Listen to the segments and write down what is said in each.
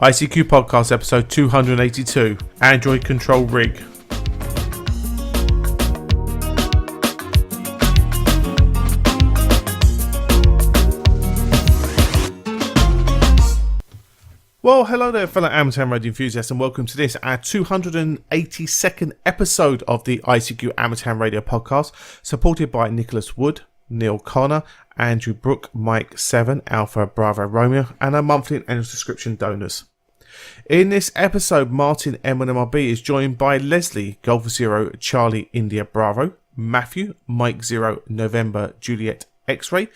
ICQ Podcast episode 282, Android Control Rig. Well, hello there fellow amateur radio enthusiasts, and welcome to this, our 282nd episode of the ICQ Amateur Radio Podcast, supported by Nicholas Wood, Neil Connor, Andrew Brook, Mike 7, Alpha Bravo Romeo, and our monthly and annual subscription donors. In this episode, Martin M1MRB is joined by Leslie, Golf 0 Charlie India Bravo, Matthew, Mike 0 November Juliet X-Ray,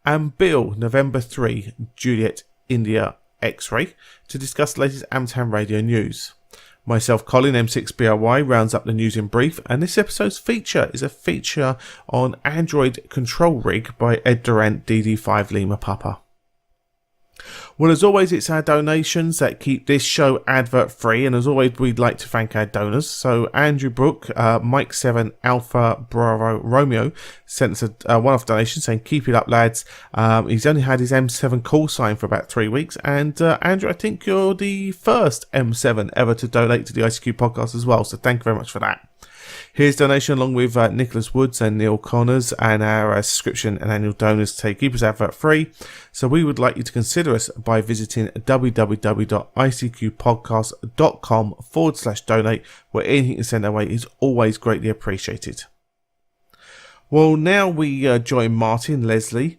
and Bill, November 3 Juliet India X-Ray, to discuss the latest amateur radio news. Myself, Colin M6BOY, rounds up the news in brief, and this episode's feature is a feature on Android Control Rig by Ed Durant DD5 Lima Papa. Well, as always, it's our donations that keep this show advert free, and as always, we'd like to thank our donors. So Andrew Brook, Mike 7 Alpha Bravo Romeo sent us a one-off donation saying, "Keep it up, lads." He's only had his M7 call sign for about 3 weeks, and Andrew, I think you're the first M7 ever to donate to the ICQ podcast as well, so thank you very much for that. Here's donation along with Nicholas Woods and Neil Connors and our subscription and annual donors to keep us advert free. So we would like you to consider us by visiting www.icqpodcast.com/donate, where anything you send our way is always greatly appreciated. Well, now we join Martin, Leslie,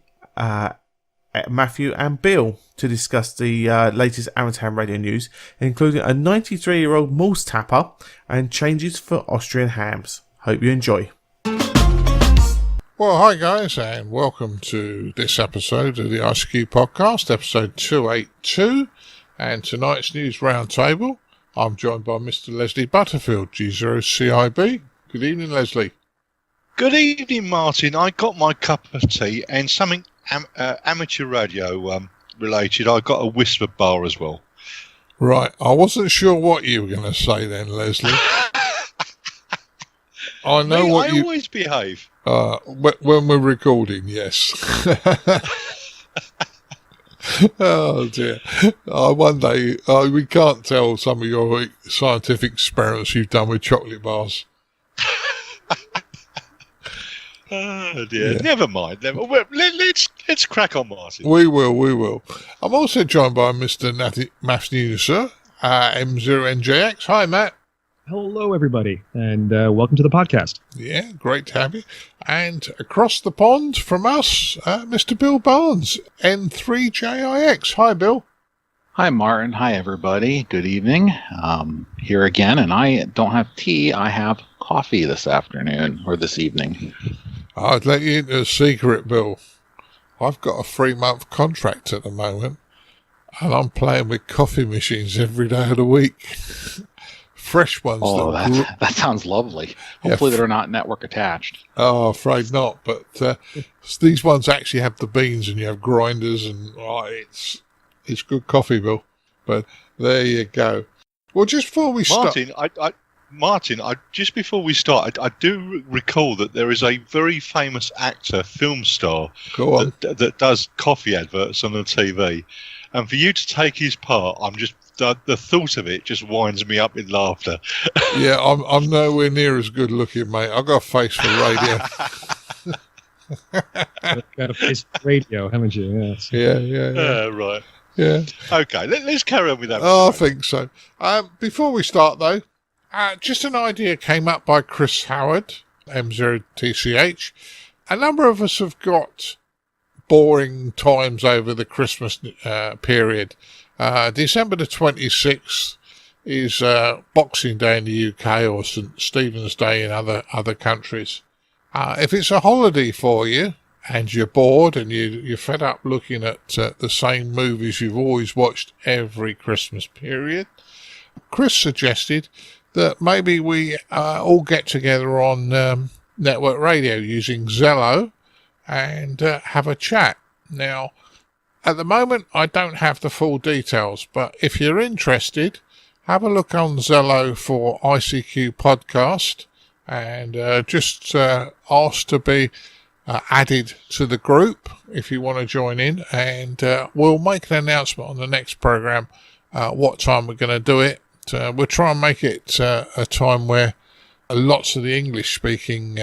Matthew and Bill to discuss the latest amateur radio news, including a 93-year-old Morse tapper and changes for Austrian hams. Hope you enjoy. Well, hi guys, and welcome to this episode of the ICQ Podcast, episode 282, and tonight's news roundtable. I'm joined by Mr. Leslie Butterfield G0CIB. Good evening, Leslie. Good evening, Martin. I got my cup of tea and something amateur radio related. I got a whisper bar as well. Right, I wasn't sure what you were going to say then, Leslie. I know what you always behave. When we're recording, yes. Oh dear. One day we can't tell some of your scientific experiments you've done with chocolate bars. Oh dear. Yeah. Never mind. Let's crack on, Martin. We will. I'm also joined by Mr. Matthew, sir, M0NJX. Hi, Matt. Hello, everybody, and welcome to the podcast. Yeah, great to have you. And across the pond from us, Mr. Bill Barnes, N3JIX. Hi, Bill. Hi, Martin. Hi, everybody. Good evening. Here again, and I don't have tea. I have coffee this afternoon or this evening. I'd let you into a secret, Bill. I've got a 3-month contract at the moment, and I'm playing with coffee machines every day of the week. Fresh ones. Oh, that sounds lovely. Hopefully they're not network attached. Oh, afraid not. But these ones actually have the beans, and you have grinders, and it's good coffee, Bill. But there you go. Well, just before we start... Martin, just before we start, I do recall that there is a very famous actor, film star, that does coffee adverts on the TV. And for you to take his part, the thought of it just winds me up in laughter. Yeah, I'm nowhere near as good looking, mate. I've got a face for radio. You've got a face for radio, haven't you? Yes. Yeah. Right. Yeah. Okay, let's carry on with that. Oh, I think so. Before we start, though, just an idea came up by Chris Howard, M0TCH. A number of us have got boring times over the Christmas period. December the 26th is Boxing Day in the UK, or St. Stephen's Day in other countries. If it's a holiday for you and you're bored and you're fed up looking at the same movies you've always watched every Christmas period, Chris suggested that maybe we all get together on network radio using Zello and have a chat. Now, at the moment, I don't have the full details, but if you're interested, have a look on Zello for ICQ Podcast and just ask to be added to the group if you want to join in, and we'll make an announcement on the next program what time we're going to do it. We'll try and make it a time where lots of the English-speaking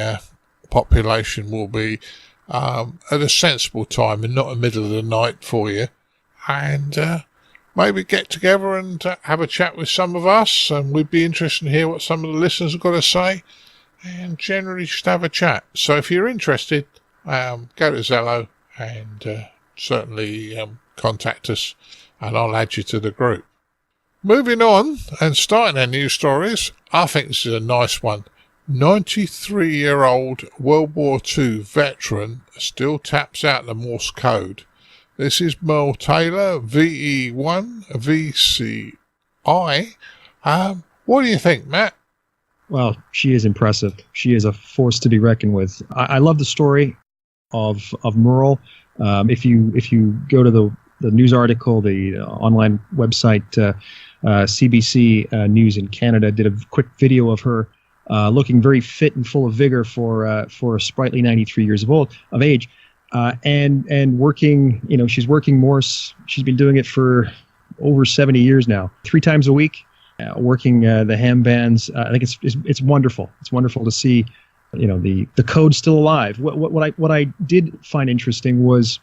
population will be at a sensible time and not the middle of the night for you. And maybe get together and have a chat with some of us, and we'd be interested to hear what some of the listeners have got to say, and generally just have a chat. So if you're interested, go to Zello and certainly contact us, and I'll add you to the group. Moving on and starting our news stories, I think this is a nice one. 93-year-old World War II veteran still taps out the Morse code. This is Merle Taylor, VE1 VCI. What do you think, Matt? Well, she is impressive. She is a force to be reckoned with. I love the story of Merle. If you go to the news article, the online website, CBC News in Canada did a quick video of her looking very fit and full of vigor for a sprightly 93 years of age. And working, she's working Morse. She's been doing it for over 70 years now, 3 times a week, working the ham bands. I think it's wonderful. It's wonderful to see, the code still alive. What I did find interesting was,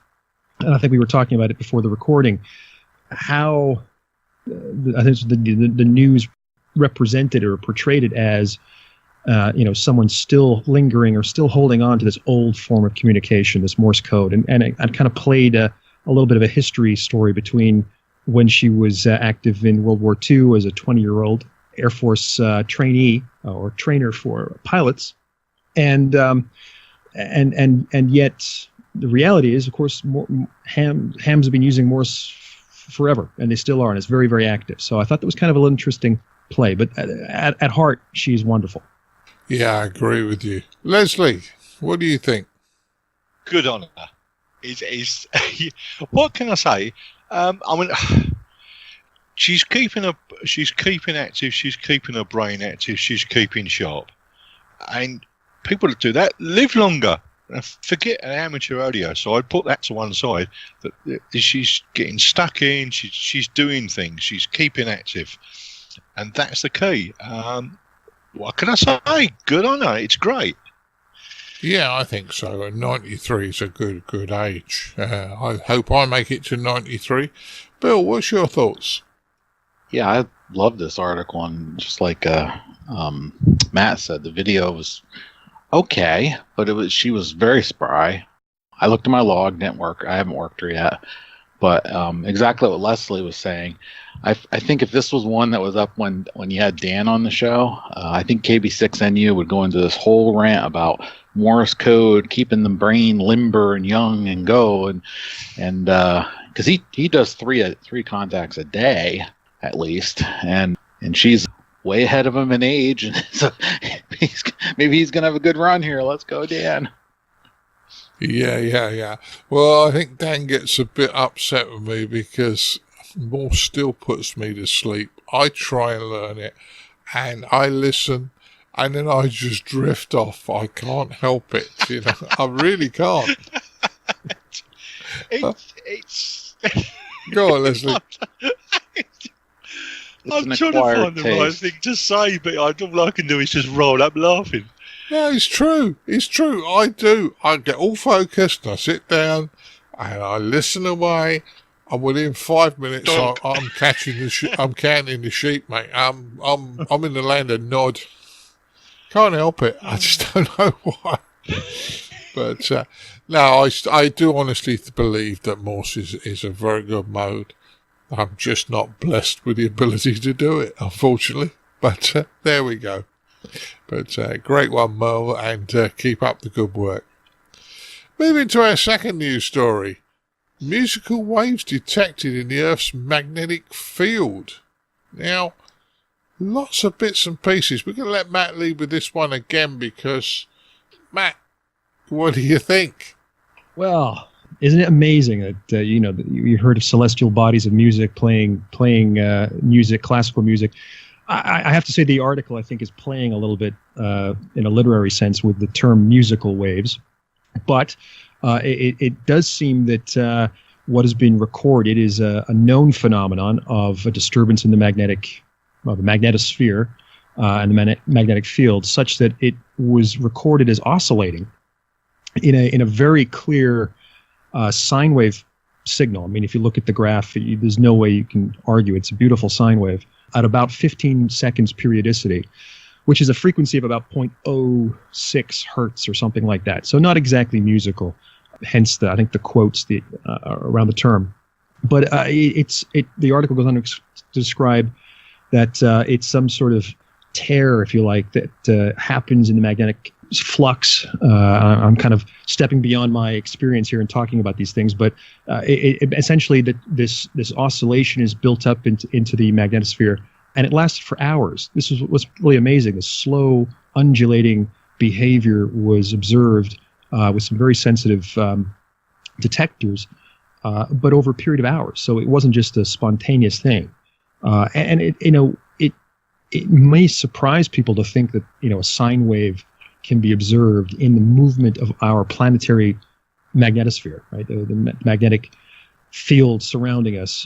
and I think we were talking about it before the recording, how I think the news represented or portrayed it as, someone still lingering or still holding on to this old form of communication, this Morse code. And I kind of played a little bit of a history story between when she was active in World War II as a 20-year-old Air Force trainee or trainer for pilots. And yet the reality is, of course, hams have been using Morse forever, and they still are, and it's very, very active. So I thought that was kind of an interesting play. But at heart, she's wonderful. Yeah, I agree with you. Leslie, what do you think? Good on her. What can I say? She's keeping active. She's keeping her brain active. She's keeping sharp. And people that do that live longer. Forget an amateur radio. So I'd put that to one side. That she's getting stuck in. She's doing things. She's keeping active, and that's the key. What can I say? Good on her. It's great. Yeah, I think so. And 93 is a good age. I hope I make it to 93. Bill, what's your thoughts? Yeah, I love this article, and just like Matt said, the video was okay, but she was very spry. I looked at my log, didn't work. I haven't worked her yet. But exactly what Leslie was saying. I think if this was one that was up when you had Dan on the show, I think KB6NU would go into this whole rant about Morse code, keeping the brain limber and young and go, and because he does three contacts a day at least, and she's way ahead of him in age, and so maybe he's gonna have a good run here. Let's go, Dan. Yeah. Well, I think Dan gets a bit upset with me because Morse still puts me to sleep. I try and learn it, and I listen, and then I just drift off. I can't help it, I really can't. It's Go on, Leslie. I'm trying to find the right thing to say, but all I can do is just roll up laughing. No, it's true. It's true. I do. I get all focused, and I sit down, and I listen away. And within 5 minutes, I'm catching I'm counting the sheep, mate. I'm in the land of Nod. Can't help it. I just don't know why. But no, I do honestly believe that Morse is a very good mode. I'm just not blessed with the ability to do it, unfortunately. But there we go. But great one, Merle, and keep up the good work. Moving to our second news story. Musical waves detected in the Earth's magnetic field. Now, lots of bits and pieces. We're going to let Matt lead with this one again because, Matt, what do you think? Well, isn't it amazing that you heard of celestial bodies of music playing music, classical music? I have to say the article I think is playing a little bit in a literary sense with the term musical waves, but it does seem that what has been recorded is a known phenomenon of a disturbance in the magnetosphere and the magnetic field, such that it was recorded as oscillating in a very clear sine wave signal. I mean, if you look at the graph, there's no way you can argue it's a beautiful sine wave at about 15 seconds periodicity, which is a frequency of about 0.06 hertz or something like that. So not exactly musical, hence I think the quotes around the term. But the article goes on to describe that it's some sort of tear, if you like, that happens in the magnetic flux. I'm kind of stepping beyond my experience here and talking about these things, but essentially this oscillation is built up into the magnetosphere, and it lasted for hours. This was really amazing. The slow undulating behavior was observed with some very sensitive detectors, but over a period of hours. So it wasn't just a spontaneous thing, and it may surprise people to think that a sine wave can be observed in the movement of our planetary magnetosphere, right? The magnetic field surrounding us,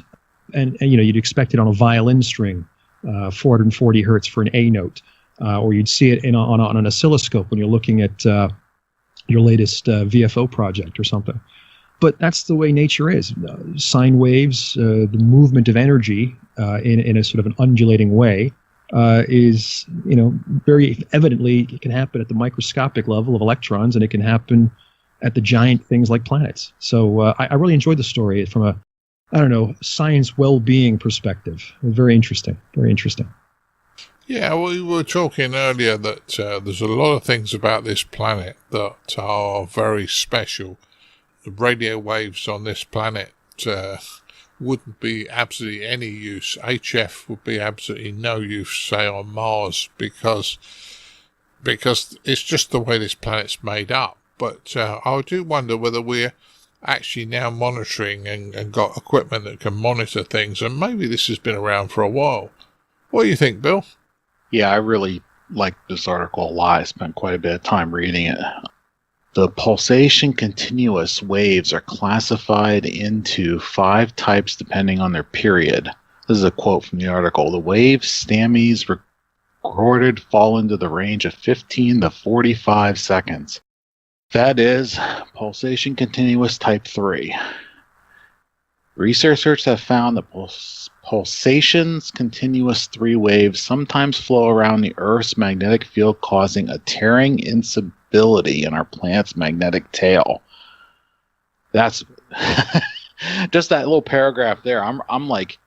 and you'd expect it on a violin string, 440 hertz for an A note, or you'd see it on an oscilloscope when you're looking at your latest VFO project or something. But that's the way nature is. Sine waves, the movement of energy in a sort of an undulating way, is very evidently, it can happen at the microscopic level of electrons, and it can happen at the giant things like planets. So I really enjoyed the story from a science well-being perspective. Very interesting. Very interesting. Yeah, we were talking earlier that there's a lot of things about this planet that are very special. The radio waves on this planet wouldn't be absolutely any use. HF would be absolutely no use, say, on Mars, because it's just the way this planet's made up. But I do wonder whether we're actually now monitoring and got equipment that can monitor things, and maybe this has been around for a while. What do you think, Bill? Yeah, I really liked this article a lot. I spent quite a bit of time reading it. The pulsation continuous waves are classified into 5 types depending on their period. This is a quote from the article. The waves STAMIs recorded fall into the range of 15 to 45 seconds. That is pulsation continuous type 3. Researchers have found that pulsations continuous 3 waves sometimes flow around the Earth's magnetic field, causing a tearing instability in our planet's magnetic tail. That's just that little paragraph there. I'm like,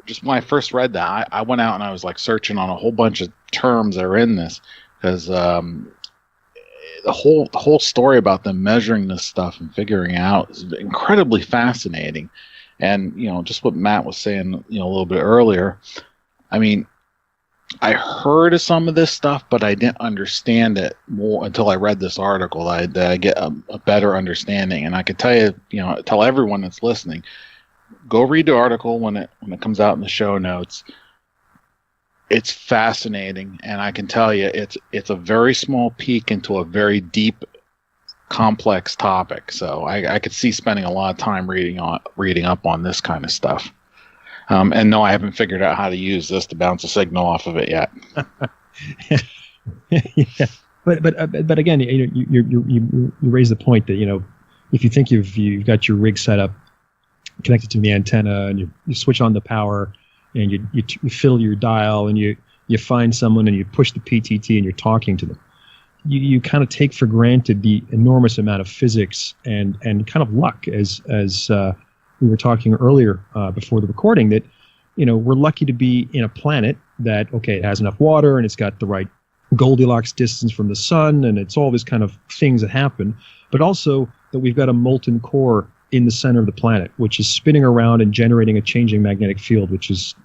just when I first read that, I went out and I was like searching on a whole bunch of terms that are in this, because the whole story about them measuring this stuff and figuring it out is incredibly fascinating. And just what Matt was saying a little bit earlier, I mean, I heard of some of this stuff, but I didn't understand it more until I read this article. That I get a better understanding, and I could tell you, tell everyone that's listening, go read the article when it comes out in the show notes. It's fascinating, and I can tell you, it's a very small peek into a very deep, complex topic. So I could see spending a lot of time reading up on this kind of stuff. And no, I haven't figured out how to use this to bounce a signal off of it yet. Yeah. But again, you raise the point that if you think you've got your rig set up, connected to the antenna, and you switch on the power, and you fill your dial, and you find someone, and you push the PTT, and you're talking to them, you kind of take for granted the enormous amount of physics and kind of luck, as we were talking earlier before the recording, that we're lucky to be in a planet that, okay, it has enough water, and it's got the right Goldilocks distance from the sun, and it's all this kind of things that happen, but also that we've got a molten core in the center of the planet, which is spinning around and generating a changing magnetic field, which is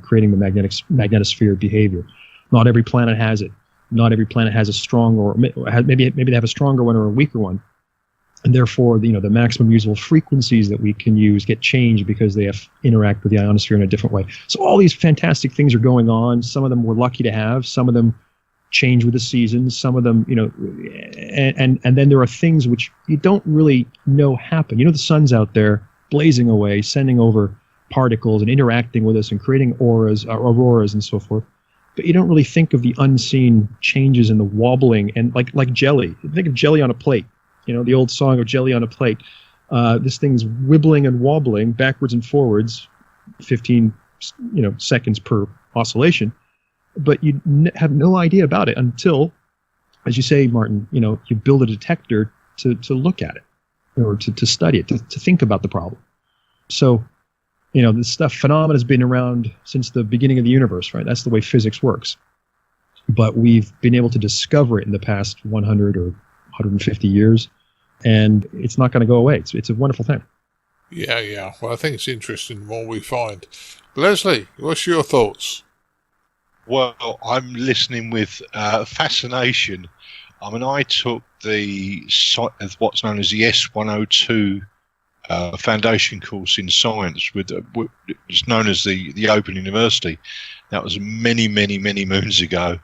creating the magnetosphere behavior. Not every planet has it. Not every planet has a strong, or maybe they have a stronger one or a weaker one, and therefore the maximum usable frequencies that we can use get changed because they interact with the ionosphere in a different way. So all these fantastic things are going on. Some of them we're lucky to have. Some of them change with the seasons. Some of them, and then there are things which you don't really know happen. The sun's out there blazing away, sending over particles and interacting with us and creating auroras and so forth. But you don't really think of the unseen changes in the wobbling and like jelly. Think of jelly on a plate. The old song of jelly on a plate. This thing's wibbling and wobbling backwards and forwards, 15 seconds per oscillation. But you have no idea about it until, as you say, Martin, you build a detector to look at it or to study it, to think about the problem. So, this phenomena has been around since the beginning of the universe, right? That's the way physics works. But we've been able to discover it in the past 100 or 150 years, and it's not going to go away. It's a wonderful thing. Yeah. Well, I think it's interesting the more we find. Leslie, what's your thoughts? Well, I'm listening with fascination. I mean, I took what's known as the S102 foundation course in science it's known as the Open University. That was many moons ago,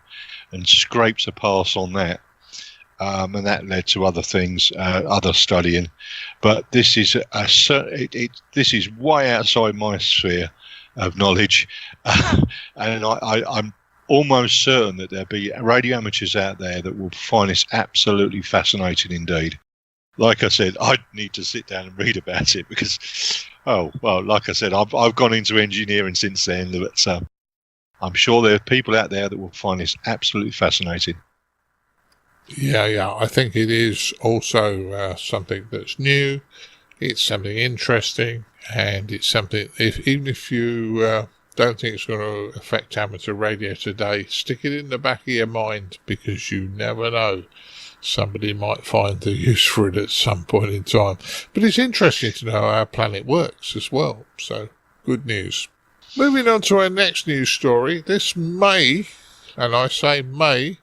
and scraped a pass on that, and that led to other things, other studying. But this is this is way outside my sphere of knowledge, and I'm almost certain that there'll be radio amateurs out there that will find this absolutely fascinating indeed. Like I said, I'd need to sit down and read about it because, like I said, I've gone into engineering since then, but I'm sure there are people out there that will find this absolutely fascinating. Yeah, I think it is also something that's new. It's something interesting, and it's something, even if you don't think it's going to affect amateur radio today, stick it in the back of your mind, because you never know. Somebody might find the use for it at some point in time. But it's interesting to know how our planet works as well. So, good news. Moving on to our next news story. This may, and I say may,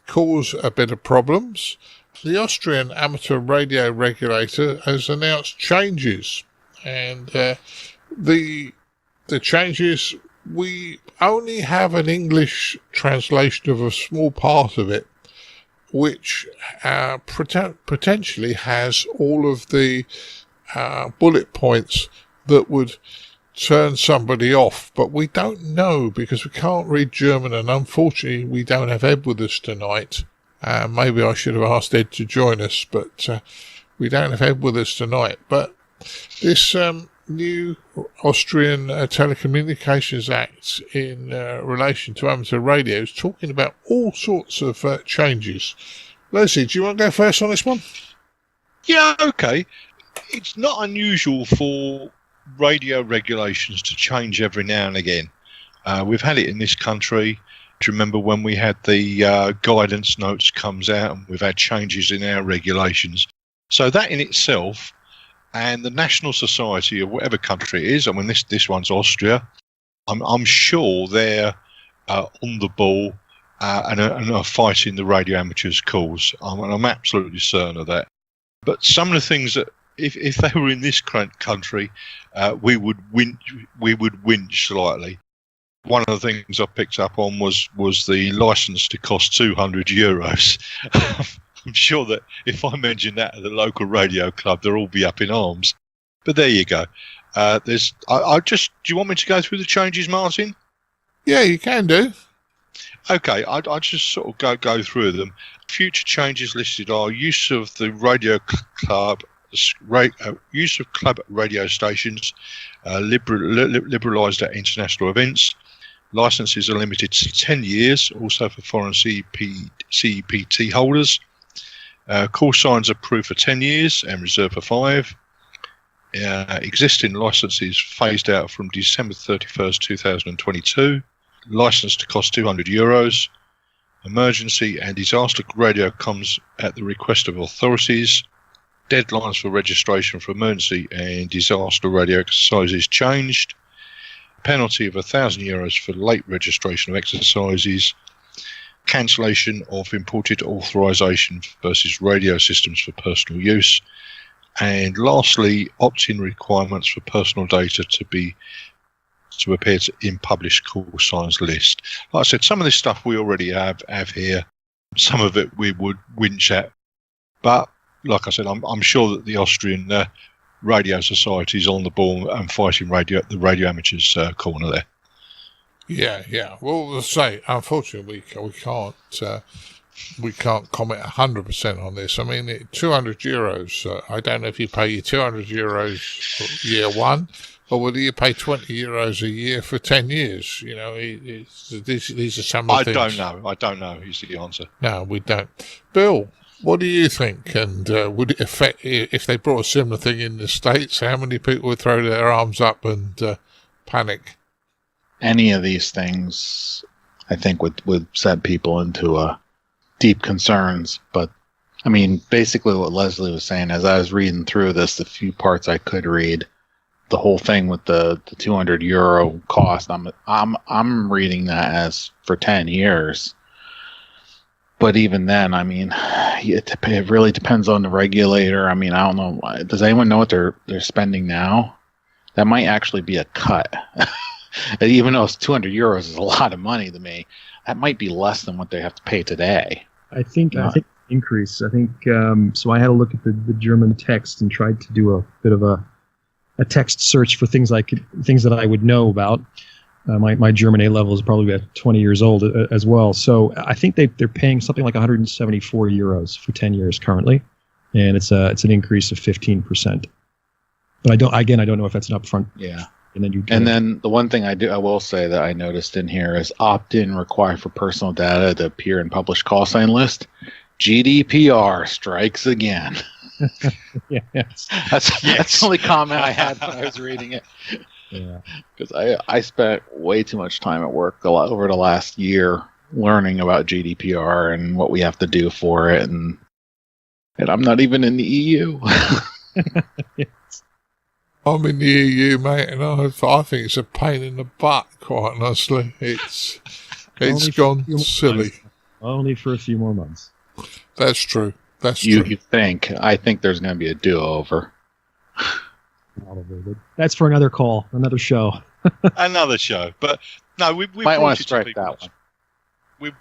cause a bit of problems. The Austrian amateur radio regulator has announced changes. And the changes, we only have an English translation of a small part of it, which potentially has all of the bullet points that would turn somebody off. But we don't know, because we can't read German, and unfortunately we don't have Ed with us tonight. Maybe I should have asked Ed to join us, but we don't have Ed with us tonight. But this new Austrian Telecommunications Act in relation to amateur radio is talking about all sorts of changes. Leslie, do you want to go first on this one? Yeah, okay. It's not unusual for radio regulations to change every now and again. We've had it in this country. Do you remember when we had the guidance notes comes out, and we've had changes in our regulations? So that in itself, and the National Society of whatever country it is, I mean, this one's Austria, I'm sure they're on the ball and are fighting the radio amateurs' cause. I'm absolutely certain of that. But some of the things that, if they were in this country, we would winch slightly. One of the things I picked up on was the license to cost €200. I'm sure that if I mention that at the local radio club, they'll all be up in arms. But there you go. Do you want me to go through the changes, Martin? Yeah, you can do. Okay, I'll just sort of go through them. Future changes listed are use of the radio club, use of club radio stations, liberalised at international events. Licenses are limited to 10 years, also for foreign CEPT holders. Call signs are approved for 10 years and reserved for 5. Existing licenses phased out from December 31st, 2022. License to cost €200. Emergency and disaster radio comes at the request of authorities. Deadlines for registration for emergency and disaster radio exercises changed. Penalty of €1,000 for late registration of exercises. Cancellation of imported authorization versus radio systems for personal use. And lastly, opt-in requirements for personal data to appear in published call signs list. Like I said, some of this stuff we already have here. Some of it we would winch at. But like I said, I'm sure that the Austrian radio societies on the ball and fighting the radio amateurs corner there. Yeah. Well, let's say, unfortunately, we can't comment 100% on this. I mean, €200. I don't know if you pay your €200 year one, or whether you pay €20 a year for 10 years. You know, these are some of the things. I don't know. Is the answer? No, we don't. Bill, what do you think? And would it affect, if they brought a similar thing in the States, how many people would throw their arms up and panic? Any of these things, I think, would set people into deep concerns. But, I mean, basically what Leslie was saying, as I was reading through this, the few parts I could read, the whole thing with the €200 cost, I'm reading that as for 10 years. But even then, I mean, it really depends on the regulator. I mean, I don't know. Does anyone know what they're spending now? That might actually be a cut. Even though it's €200 is a lot of money to me, that might be less than what they have to pay today. I think increase. I think so. I had a look at the German text and tried to do a bit of a text search for things that I would know about. My German A level is probably about 20 years old as well. So I think they're paying something like €174 for 10 years currently, and it's an increase of 15%. But I don't know if that's an upfront. Yeah. And then the one thing I will say that I noticed in here is opt-in required for personal data to appear in published call sign list. GDPR strikes again. Yes. That's the only comment I had when I was reading it. Yeah. Because I spent way too much time at work over the last year learning about GDPR and what we have to do for it, and I'm not even in the EU. Yes. I'm in the EU, mate, and I think it's a pain in the butt, quite honestly. It's gone silly. Only for a few more months. That's true. You think. I think there's going to be a do-over. Probably. That's for another call, another show. Another show. But no, we might want to strike that one.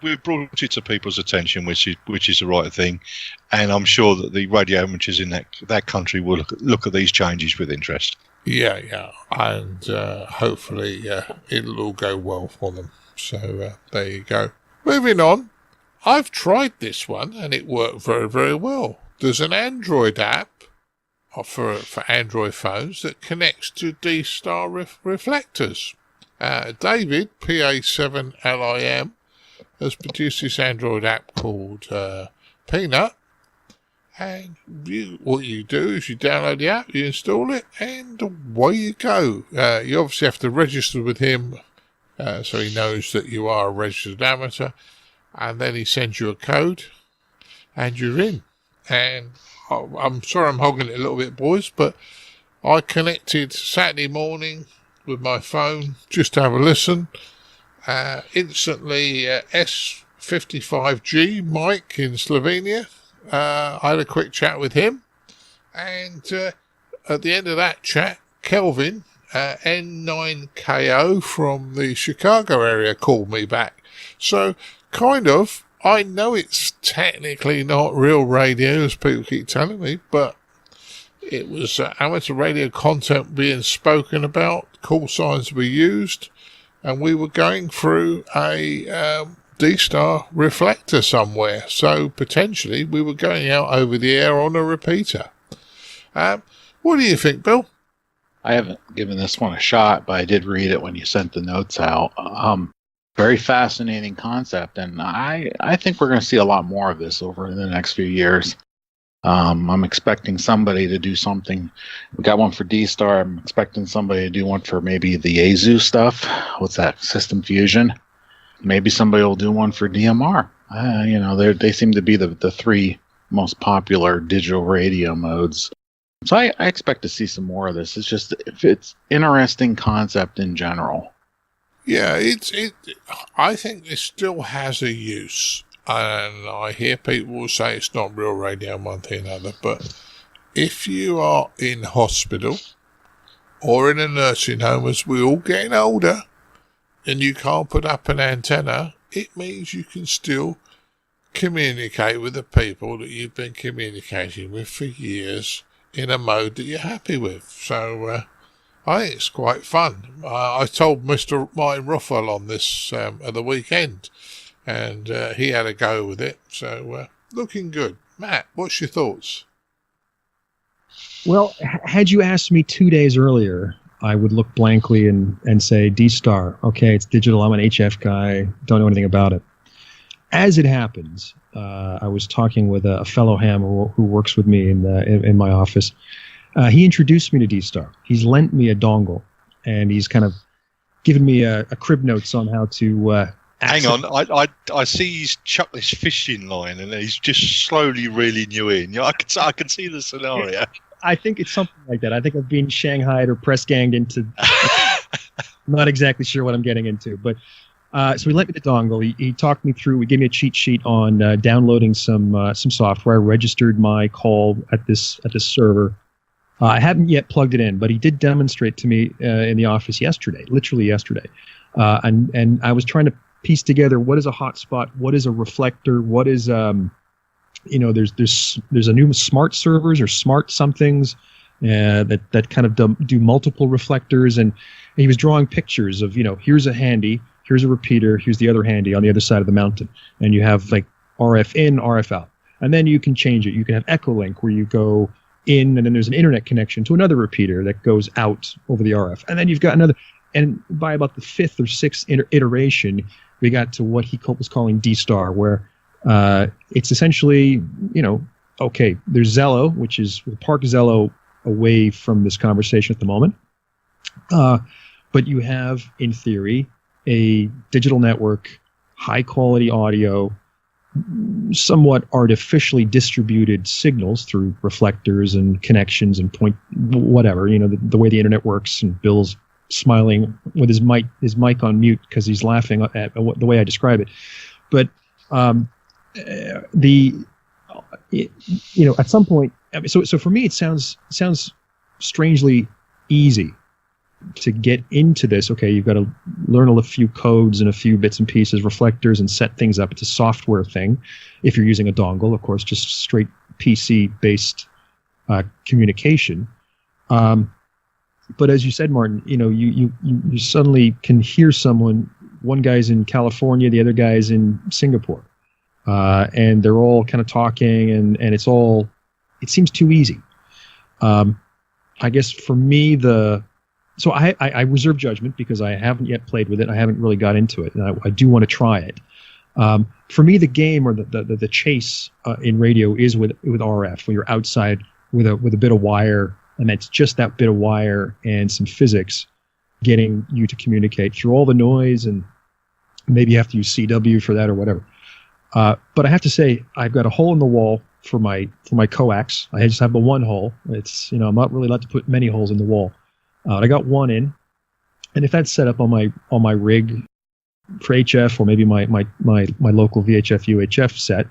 We've brought it to people's attention, which is the right thing, and I'm sure that the radio amateurs in that country will look at these changes with interest. Yeah, and hopefully it'll all go well for them. So there you go. Moving on, I've tried this one and it worked very, very well. There's an Android app for Android phones that connects to D-Star reflectors. David, PA7LIM, has produced this Android app called Peanut, and what you do is you download the app, you install it, and away you go. You obviously have to register with him so he knows that you are a registered amateur, and then he sends you a code, and you're in. And I'm sorry I'm hogging it a little bit, boys, but I connected Saturday morning with my phone just to have a listen. Instantly, S55G Mike in Slovenia. I had a quick chat with him, and at the end of that chat, Kelvin, N9KO from the Chicago area, called me back. So, kind of, I know it's technically not real radio, as people keep telling me, but it was amateur radio content being spoken about, call signs were used, and we were going through a D-Star reflector somewhere. So potentially we were going out over the air on a repeater. What do you think, Bill? I haven't given this one a shot, but I did read it when you sent the notes out. Very fascinating concept, and I think we're going to see a lot more of this over the next few years. I'm expecting somebody to do something. We got one for D-Star. I'm expecting somebody to do one for maybe the Yaesu stuff. What's that? System Fusion. Maybe somebody will do one for DMR. They seem to be the three most popular digital radio modes. So I expect to see some more of this. It's interesting concept in general. Yeah, I think this still has a use. And I hear people say it's not real radio, one thing or another, but if you are in hospital or in a nursing home, as we're all getting older, and you can't put up an antenna, it means you can still communicate with the people that you've been communicating with for years in a mode that you're happy with. So I think it's quite fun. I told Mr. Martin Ruffell on this at the weekend, and he had a go with it. So looking good. Matt, what's your thoughts? Well, had you asked me 2 days earlier, I would look blankly and say D-Star. Okay, it's digital. I'm an HF guy. Don't know anything about it. As it happens, I was talking with a fellow ham who works with me in my office. He introduced me to D-Star. He's lent me a dongle, and he's kind of given me a crib notes on how to. Hang on, I see he's chucked this fishing line, and he's just slowly reeling you in. I can see the scenario. I think it's something like that. I think I've been shanghaied or press ganged into. I'm not exactly sure what I'm getting into, but so he lent me the dongle. He talked me through. He gave me a cheat sheet on downloading some software. I registered my call at this server. I haven't yet plugged it in, but he did demonstrate to me in the office yesterday, literally yesterday, and I was trying to piece together what is a hotspot, what is a reflector, what is there's a new smart servers or smart somethings that kind of do multiple reflectors, and he was drawing pictures of here's a handy, here's a repeater, here's the other handy on the other side of the mountain, and you have like RF in, RF out, and then you can change it. You can have Echolink where you go in, and then there's an internet connection to another repeater that goes out over the RF, and then you've got another. And by about the fifth or sixth iteration, we got to what he was calling D-Star, where it's essentially, okay, there's Zello, which is park Zello away from this conversation at the moment. But you have, in theory, a digital network, high quality audio, somewhat artificially distributed signals through reflectors and connections and whatever, the way the internet works, and Bill's smiling with his mic on mute because he's laughing at the way I describe it. But at some point, so for me it sounds strangely easy to get into this. Okay, you've got to learn a few codes and a few bits and pieces, reflectors, and set things up. It's a software thing. If you're using a dongle, of course, just straight PC based communication. But as you said, Martin, you suddenly can hear someone. One guy's in California, the other guy's in Singapore, and they're all kind of talking, and it seems too easy. I guess for me, so I reserve judgment because I haven't yet played with it. I haven't really got into it, and I do want to try it. For me, the game or the chase in radio is with RF, where you're outside with a bit of wire. And that's just that bit of wire and some physics getting you to communicate through all the noise, and maybe you have to use CW for that or whatever. But I have to say, I've got a hole in the wall for my coax. I just have the one hole. It's I'm not really allowed to put many holes in the wall. I got one in, and if that's set up on my rig for HF or maybe my local VHF UHF set,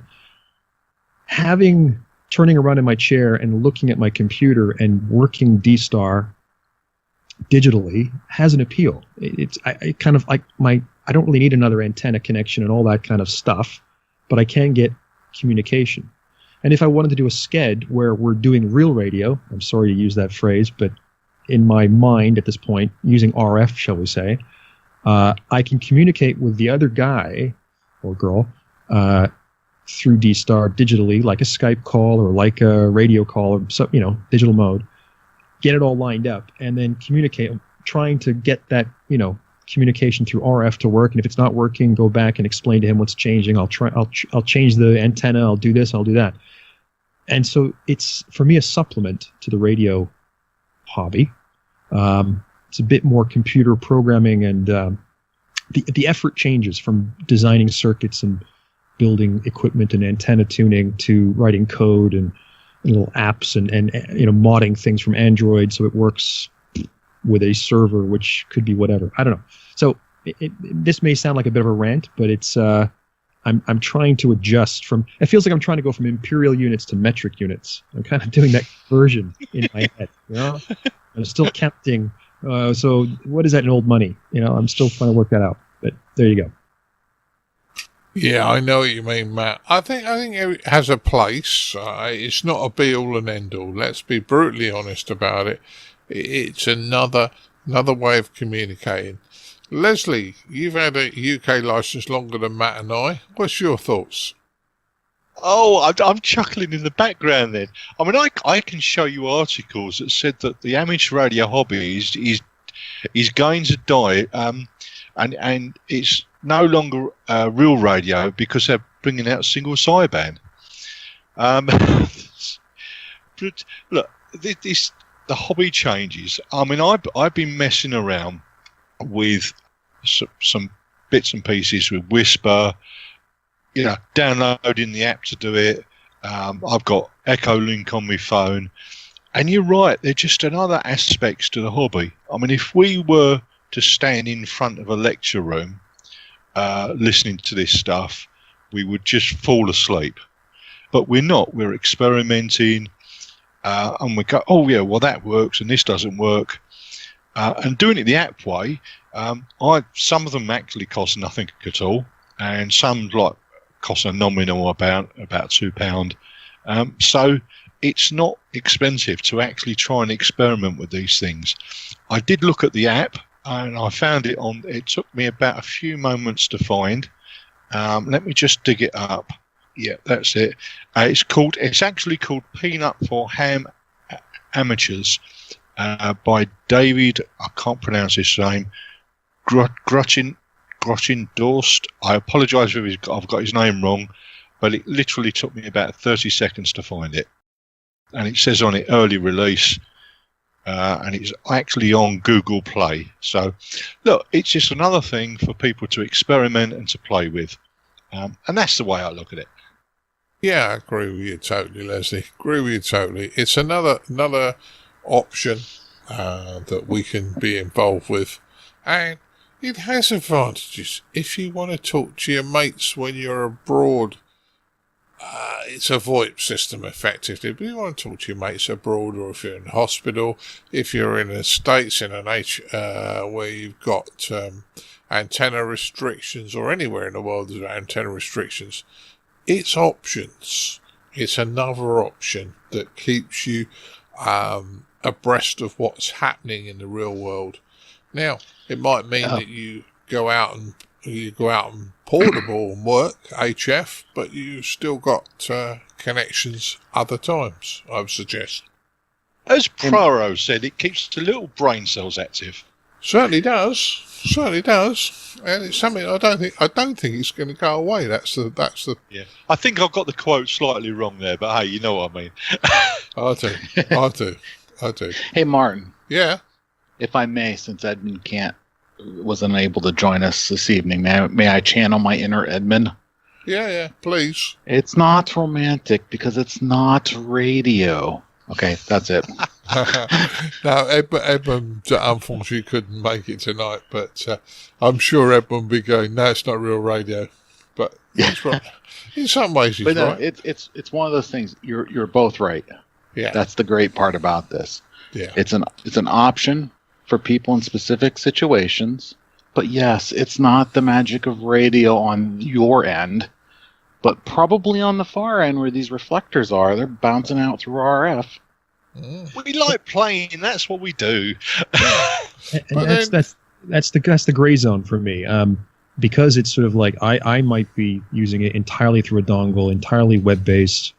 turning around in my chair and looking at my computer and working D-Star digitally has an appeal. I kind of like I don't really need another antenna connection and all that kind of stuff, but I can get communication. And if I wanted to do a sked where we're doing real radio, I'm sorry to use that phrase, but in my mind at this point, using RF, shall we say, I can communicate with the other guy or girl through D-Star digitally, like a Skype call or like a radio call or some, digital mode, get it all lined up, and then communicate, trying to get that, communication through RF to work. And if it's not working, go back and explain to him what's changing. I'll change the antenna. I'll do this. I'll do that. And so it's, for me, a supplement to the radio hobby. It's a bit more computer programming, and the effort changes from designing circuits and building equipment and antenna tuning to writing code and little apps and modding things from Android so it works with a server, which could be whatever. I don't know. So this may sound like a bit of a rant, but it's I'm trying to adjust from. It feels like I'm trying to go from imperial units to metric units. I'm kind of doing that conversion in my head. I'm still counting. So what is that in old money? I'm still trying to work that out. But there you go. Yeah, I know what you mean, Matt. I think it has a place. It's not a be all and end all. Let's be brutally honest about it. It's another way of communicating. Leslie, you've had a UK license longer than Matt and I. What's your thoughts? Oh, I'm chuckling in the background then. I mean, I can show you articles that said that the amateur radio hobby is going to die, and it's no longer real radio because they're bringing out single sideband. But look, the hobby changes. I mean, I've been messing around with some bits and pieces with Whisper, downloading the app to do it. I've got Echo Link on my phone, and you're right, they're just another aspects to the hobby. I mean, if we were to stand in front of a lecture room listening to this stuff, we would just fall asleep. But we're not. We're experimenting, and we go, oh yeah, well that works, and this doesn't work. And doing it the app way, some of them actually cost nothing at all, and some cost a nominal about £2. So it's not expensive to actually try and experiment with these things. I did look at the app, and I found it on. It took me about a few moments to find. Let me just dig it up. Yeah, that's it. It's actually called Peanut for Ham Amateurs by David. I can't pronounce his name. Grotchin Dorst. I apologise if I've got his name wrong, but it literally took me about 30 seconds to find it. And it says on it early release, and it's actually on Google Play. So, look, it's just another thing for people to experiment and to play with. And that's the way I look at it. Yeah, I agree with you totally, Leslie. Agree with you totally. It's another option that we can be involved with. And it has advantages. If you want to talk to your mates when you're abroad, it's a VoIP system effectively. But you want to talk to your mates abroad, or if you're in hospital, if you're in the States in an where you've got antenna restrictions, or anywhere in the world there's antenna restrictions, it's options. It's another option that keeps you abreast of what's happening in the real world. Now, it might mean that you go out and portable and work HF, but you still got connections other times, I would suggest. As Praro said, it keeps the little brain cells active. Certainly does. Certainly does. And it's something I don't think it's going to go away. That's the. Yeah. I think I've got the quote slightly wrong there, but hey, you know what I mean. I do. Hey, Martin. Yeah. If I may, since Edmund was unable to join us this evening, may I channel my inner Edmund? Yeah, please. It's not romantic because it's not radio. Okay, that's it. Now, Edmund unfortunately couldn't make it tonight, but I'm sure Edmund will be going, no, it's not real radio. But he's right. In some ways he's right. It's one of those things. You're both right. Yeah. That's the great part about this. Yeah. It's an option for people in specific situations. But yes, it's not the magic of radio on your end, but probably on the far end where these reflectors are. They're bouncing out through RF. We like playing. That's what we do. And that's the gray zone for me. Because it's sort of like I might be using it entirely through a dongle, entirely web-based,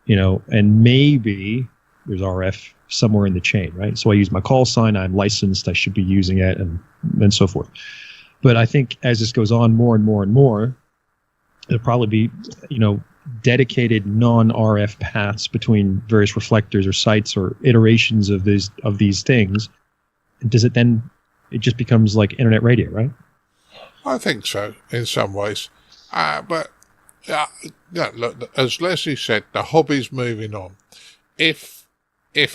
and maybe there's RF somewhere in the chain, right? So I use my call sign, I'm licensed, I should be using it, and so forth. But I think as this goes on more and more and more, there'll probably be, dedicated non-RF paths between various reflectors or sites or iterations of these things. Does it then? It just becomes like internet radio, right? I think so in some ways, but look, as Leslie said, the hobby's moving on. If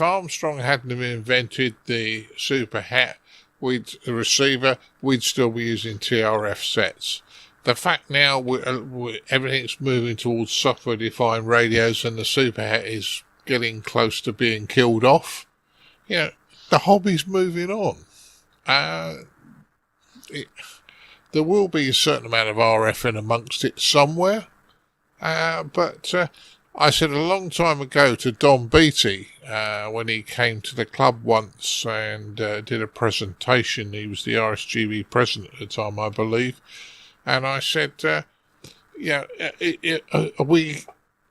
Armstrong hadn't have invented the super hat, receiver, we'd still be using TRF sets. The fact now everything's moving towards software-defined radios, and the super hat is getting close to being killed off. The hobby's moving on. The there will be a certain amount of RF in amongst it somewhere. But I said a long time ago to Don Beatty, when he came to the club once and did a presentation, he was the RSGB president at the time, I believe, and I said, we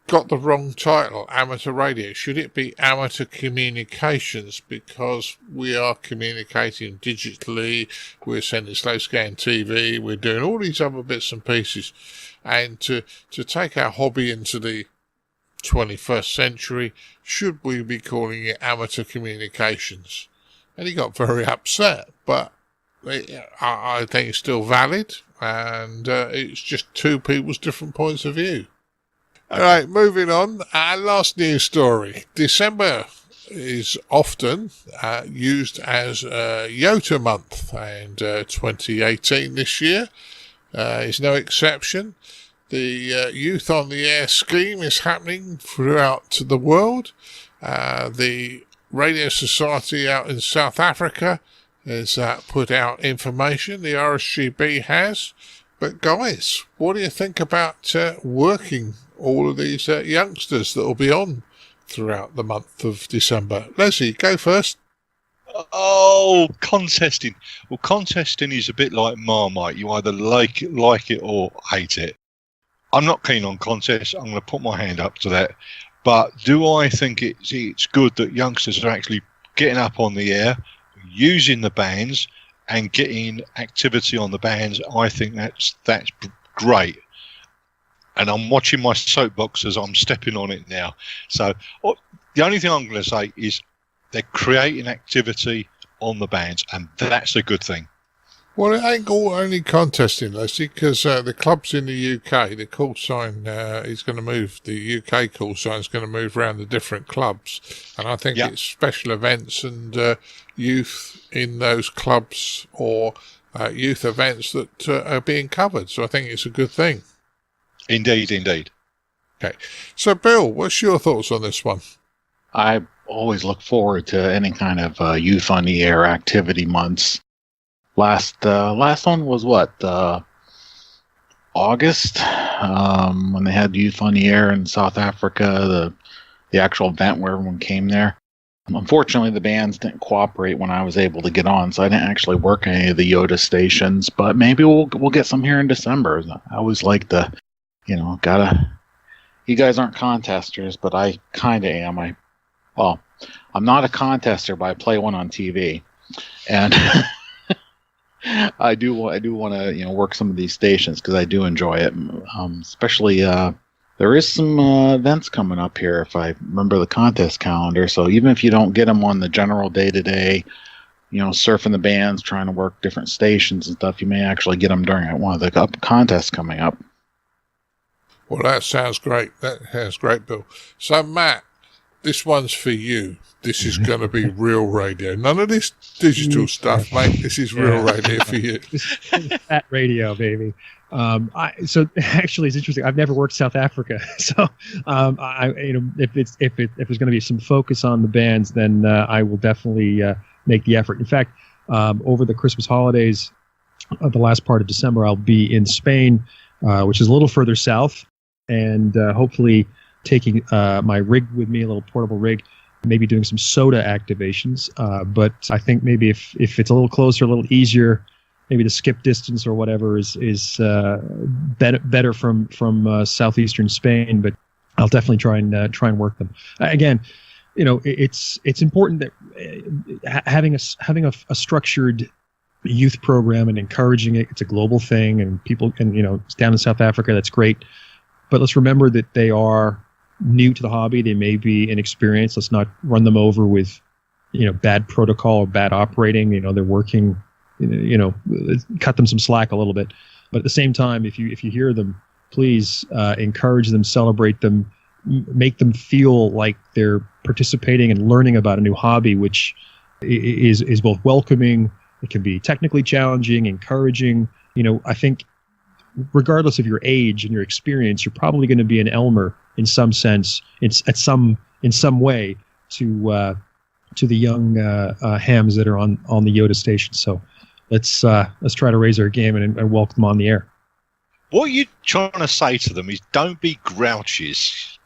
got the wrong title, amateur radio. Should it be amateur communications? Because we are communicating digitally, we're sending slow scan TV, we're doing all these other bits and pieces. And to take our hobby into the 21st century, should we be calling it amateur communications? And he got very upset, but I think it's still valid, and it's just two people's different points of view. All right, moving on. Our last news story. December is often used as YOTA month, and 2018 this year is no exception. The Youth on the Air scheme is happening throughout the world. The Radio Society out in South Africa has put out information. The RSGB has. But guys, what do you think about working all of these youngsters that will be on throughout the month of December? Leslie, go first. Oh, contesting. Well, contesting is a bit like Marmite. You either like it or hate it. I'm not keen on contests. I'm going to put my hand up to that. But do I think it's good that youngsters are actually getting up on the air, using the bands, and getting activity on the bands? I think that's great. And I'm watching my soapbox as I'm stepping on it now. So the only thing I'm going to say is they're creating activity on the bands, and that's a good thing. Well, it ain't all only contesting, Leslie, because the clubs in the UK, the call sign is going to move. The UK call sign is going to move around the different clubs. And I think it's special events and youth in those clubs or youth events that are being covered. So I think it's a good thing. Indeed, indeed. Okay. So, Bill, what's your thoughts on this one? I always look forward to any kind of youth on the air activity months. Last one was what, August, when they had Youth on the Air in South Africa, the actual event where everyone came there. Unfortunately, the bands didn't cooperate when I was able to get on, so I didn't actually work any of the YOTA stations. But maybe we'll get some here in December. I always like to, you guys aren't contesters, but I kind of am. I'm not a contester, but I play one on TV, and. I do want to work some of these stations because I do enjoy it. Especially there is some events coming up here if I remember the contest calendar. So even if you don't get them on the general day-to-day, surfing the bands, trying to work different stations and stuff, you may actually get them during one of the contests coming up. Well, that sounds great. That sounds great, Bill. So Matt, this one's for you. This is going to be real radio. None of this digital stuff, mate. This is real radio for you. Fat radio, baby. So actually, it's interesting. I've never worked South Africa, so if there's going to be some focus on the bands, then I will definitely make the effort. In fact, over the Christmas holidays, the last part of December, I'll be in Spain, which is a little further south, and hopefully taking my rig with me, a little portable rig. Maybe doing some SOTA activations, but I think maybe if it's a little closer, a little easier, maybe the skip distance or whatever is better from southeastern Spain. But I'll definitely try and work them. Again, it's important that having a structured youth program and encouraging it. It's a global thing, and people can it's down in South Africa. That's great, but let's remember that they are new to the hobby. They may be inexperienced. Let's not run them over with bad protocol or bad operating. They're working, cut them some slack a little bit. But at the same time, if you hear them, please encourage them, celebrate them, make them feel like they're participating and learning about a new hobby, which is both welcoming. It can be technically challenging, encouraging. I think regardless of your age and your experience, you're probably going to be an Elmer in some sense, in some way to the young hams that are on the YOTA station. So let's try to raise our game and welcome them on the air. What you're trying to say to them is don't be grouches.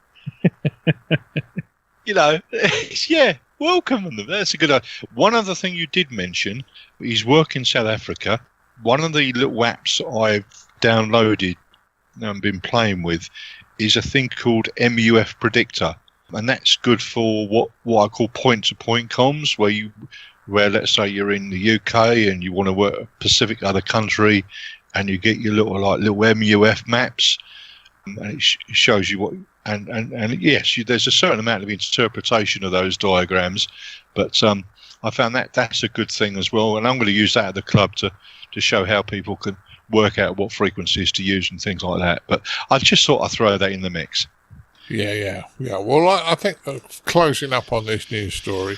Yeah, welcome them. That's a good idea. One other thing you did mention is work in South Africa. One of the little apps I've downloaded and been playing with is a thing called MUF Predictor. And that's good for what I call point-to-point comms, where let's say you're in the UK and you want to work a Pacific other country, and you get your little MUF maps, and it shows you what. And yes, there's a certain amount of interpretation of those diagrams, but I found that's a good thing as well. And I'm going to use that at the club to show how people can work out what frequencies to use and things like that. But I just thought I'd throw that in the mix. Yeah. Well, I think closing up on this news story,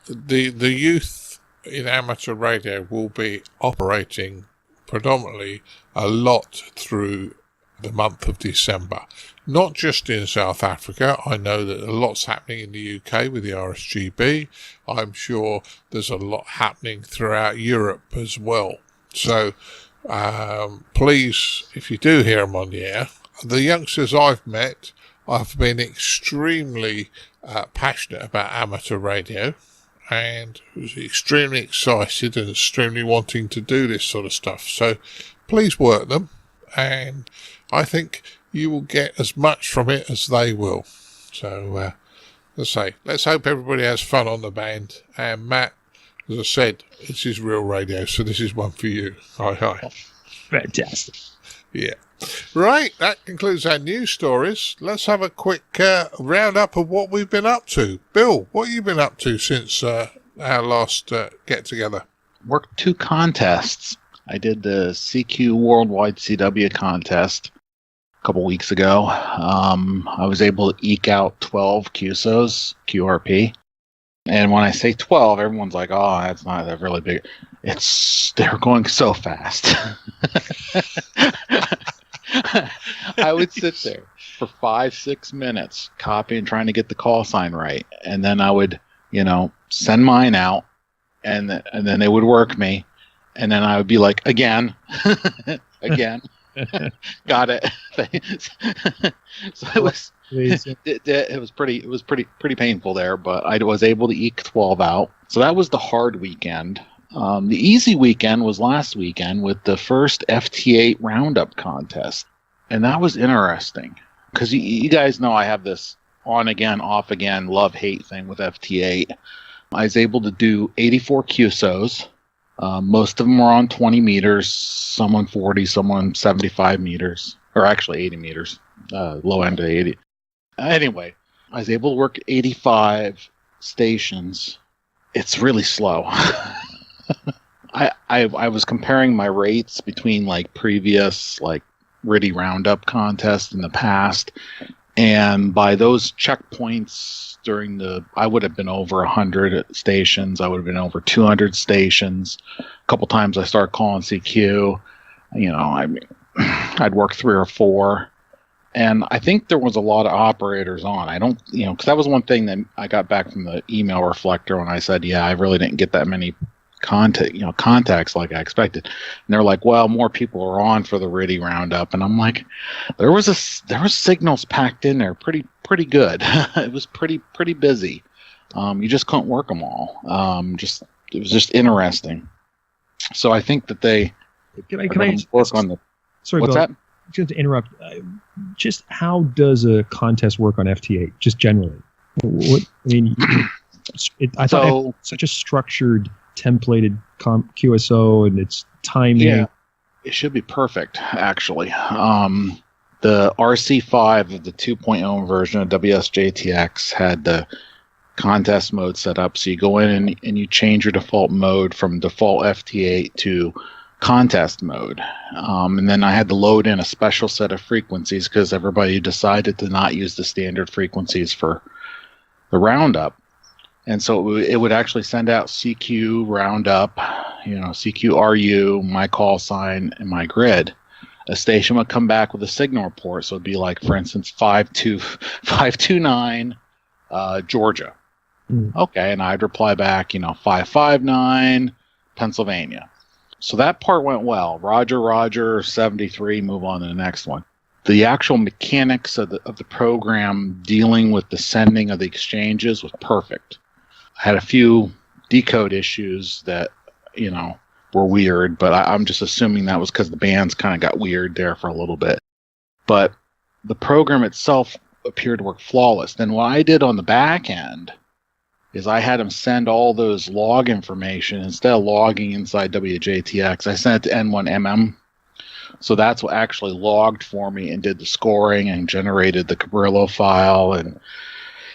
the youth in amateur radio will be operating predominantly a lot through the month of December. Not just in South Africa. I know that a lot's happening in the UK with the RSGB. I'm sure there's a lot happening throughout Europe as well. So please, if you do hear them on the air, the youngsters I've met, I've been extremely passionate about amateur radio, and was extremely excited and extremely wanting to do this sort of stuff. So please work them, and I think you will get as much from it as they will. So let's hope everybody has fun on the band. And Matt, as I said, this is real radio, so this is one for you. Hi. Fantastic. Yeah. Right, that concludes our news stories. Let's have a quick roundup of what we've been up to. Bill, what have you been up to since our last get-together? Worked 2 contests. I did the CQ Worldwide CW contest a couple weeks ago. I was able to eke out 12 QSOs, QRP. And when I say 12, everyone's like, oh, that's not that really big. They're going so fast. I would sit there for 5-6 minutes copying, trying to get the call sign right. And then I would, send mine out, and then they would work me. And then I would be like, again, got it. So it was pretty painful there, but I was able to eke 12 out. So that was the hard weekend. The easy weekend was last weekend with the first FT8 roundup contest. And that was interesting because you guys know I have this on again, off again, love-hate thing with FT8. I was able to do 84 QSOs. Most of them were on 20 meters, some on 40, some on 75 meters, or actually 80 meters, low end of 80. Anyway, I was able to work 85 stations. It's really slow. I was comparing my rates between previous RTTY roundup contests in the past, and by those checkpoints I would have been over 100 stations. I would have been over 200 stations. A couple times I started calling CQ. I'd work 3 or 4. And I think there was a lot of operators on. I don't, because that was one thing that I got back from the email reflector when I said, yeah, I really didn't get that many contacts like I expected. And they're like, well, more people are on for the RTTY roundup. And I'm like, there was signals packed in there pretty good. It was pretty busy. You just couldn't work them all. It was just interesting. So I think that they work on the. Sorry, what's Bill, that? Just to interrupt. Just how does a contest work on FT8? Just generally, I thought it was such a structured, templated QSO, and its timing. Yeah, it should be perfect, actually. The RC5 of the 2.0 version of WSJTX had the contest mode set up, so you go in and you change your default mode from default FT8 to contest mode. And then I had to load in a special set of frequencies because everybody decided to not use the standard frequencies for the roundup. And so it would actually send out CQ roundup, CQ RU, my call sign, and my grid. A station would come back with a signal report. So it'd be like, for instance, 529 Georgia. Okay, and I'd reply back, 559 Pennsylvania. So that part went well. Roger, 73, move on to the next one. The actual mechanics of the program dealing with the sending of the exchanges was perfect. I had a few decode issues that, were weird, but I'm just assuming that was because the bands kind of got weird there for a little bit. But the program itself appeared to work flawless. Then what I did on the back end is I had them send all those log information. Instead of logging inside WWII, I sent it to N1MM. So that's what actually logged for me and did the scoring and generated the Cabrillo file and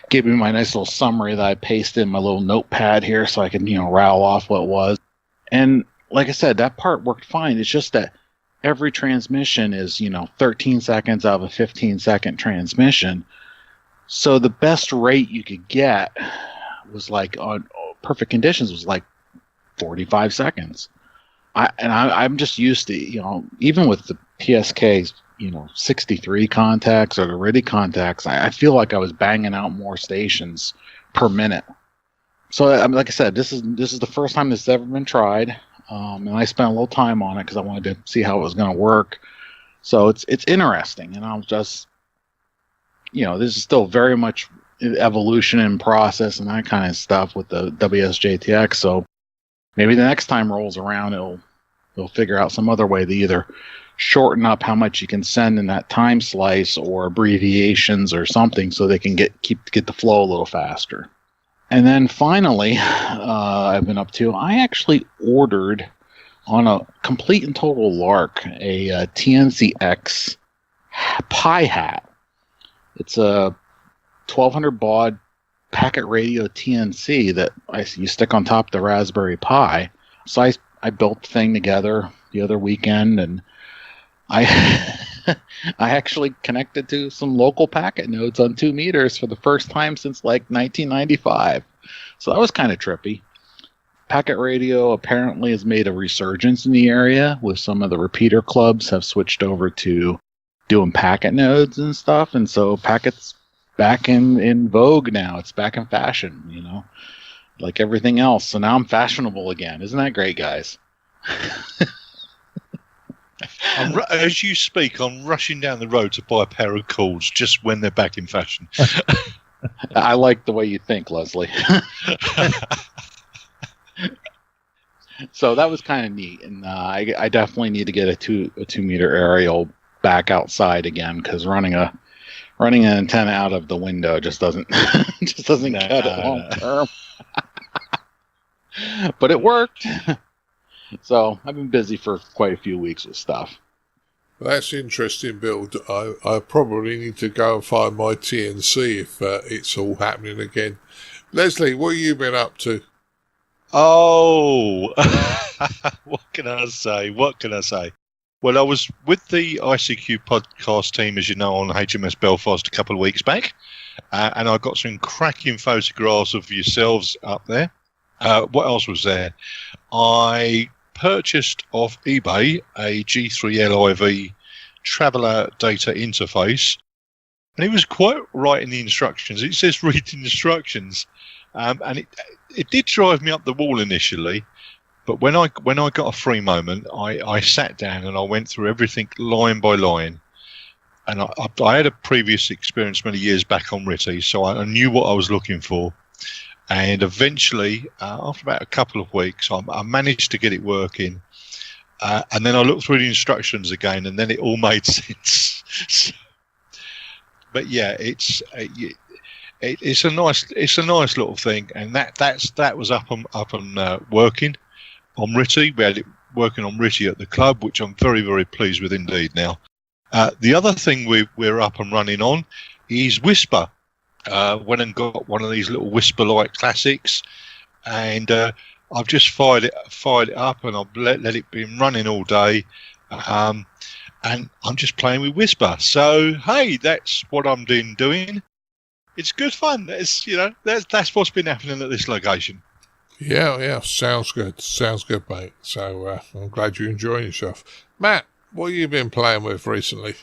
gave me my nice little summary that I pasted in my little notepad here so I could, rattle off what it was. And like I said, that part worked fine. It's just that every transmission is, 13 seconds out of a 15-second transmission. So the best rate you could get was like on perfect conditions was like 45 seconds. I'm just used to, even with the PSK, 63 contacts or the RIDI contacts, I feel like I was banging out more stations per minute. So like I said, this is the first time this has ever been tried. And I spent a little time on it because I wanted to see how it was going to work. So it's interesting. And I'm just, this is still very much evolution in process and that kind of stuff with the WSJTX. So maybe the next time rolls around, they'll figure out some other way to either shorten up how much you can send in that time slice or abbreviations or something so they can get the flow a little faster. And then finally, I've been up to, I actually ordered on a complete and total lark a TNCX Pi hat. It's a 1200 baud packet radio TNC that you stick on top of the Raspberry Pi. So I built the thing together the other weekend, and I actually connected to some local packet nodes on 2 meters for the first time since like 1995. So that was kind of trippy. Packet radio apparently has made a resurgence in the area, with some of the repeater clubs have switched over to doing packet nodes and stuff, and so packet's back in vogue now. It's back in fashion, like everything else. So now I'm fashionable again. Isn't that great, guys? As you speak, I'm rushing down the road to buy a pair of cords just when they're back in fashion. I like the way you think, Leslie. So that was kind of neat, and I definitely need to get a 2 meter aerial back outside again, because running an antenna out of the window just doesn't cut it long term. But it worked. So I've been busy for quite a few weeks with stuff. That's interesting, Bill. I probably need to go and find my TNC if it's all happening again. Leslie, what have you been up to? Oh, what can I say? Well, I was with the ICQ podcast team, as you know, on HMS Belfast a couple of weeks back, and I got some cracking photographs of yourselves up there. What else was there? I purchased off eBay a G3LIV traveller data interface, and it was quite right in the instructions. It says read the instructions, and it did drive me up the wall initially. But when I got a free moment, I sat down and I went through everything line by line. And I had a previous experience many years back on RITI, so I knew what I was looking for. And eventually, after about a couple of weeks, I managed to get it working. And then I looked through the instructions again, and then it all made sense. But yeah, it's a nice little thing, and that was up and working on RITI. We had it working on RITI at the club, which I'm very, very pleased with indeed now. The other thing we're up and running on is Whisper. Went and got one of these little Whisper-like classics, and I've just fired it up, and I've let it be running all day, and I'm just playing with Whisper. So hey, that's what I'm doing. It's good fun. It's that's what's been happening at this location. Yeah, sounds good, mate. So I'm glad you're enjoying yourself. Matt, what have you been playing with recently?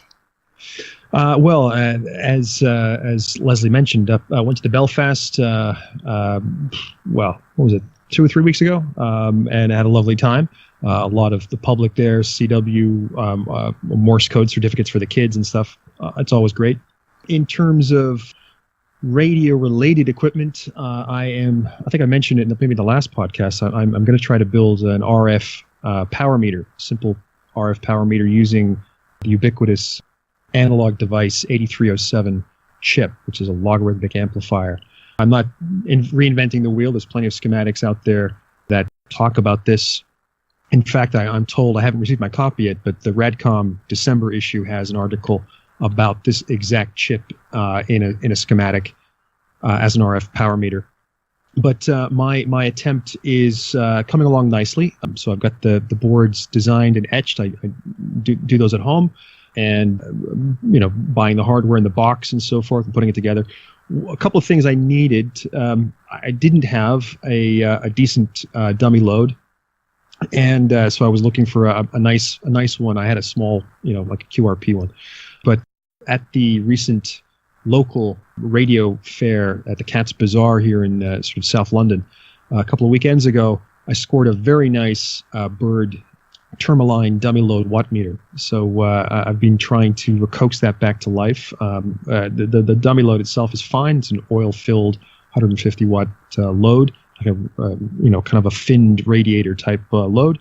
Well, as Leslie mentioned, I went to the Belfast, what was it, 2 or 3 weeks ago, and had a lovely time. A lot of the public there, CW, Morse code certificates for the kids and stuff. It's always great. In terms of radio-related equipment, I think I mentioned it in maybe the last podcast. I'm going to try to build an RF power meter, simple RF power meter using the ubiquitous analog device 8307 chip, which is a logarithmic amplifier. I'm not reinventing the wheel. There's plenty of schematics out there that talk about this. In fact, I'm told, I haven't received my copy yet, but the Radcom December issue has an article about this exact chip in a schematic as an RF power meter. But my attempt is coming along nicely. So I've got the boards designed and etched. I do those at home, and buying the hardware in the box and so forth and putting it together. A couple of things I needed. I didn't have a decent dummy load, and so I was looking for a nice one. I had a small, like a QRP one, but at the recent local radio fair at the Cat's Bazaar here in sort of South London a couple of weekends ago, I scored a very nice Bird Tourmaline dummy load watt meter. So I've been trying to coax that back to life. The dummy load itself is fine. It's an oil-filled 150 watt load, like a kind of a finned radiator type load.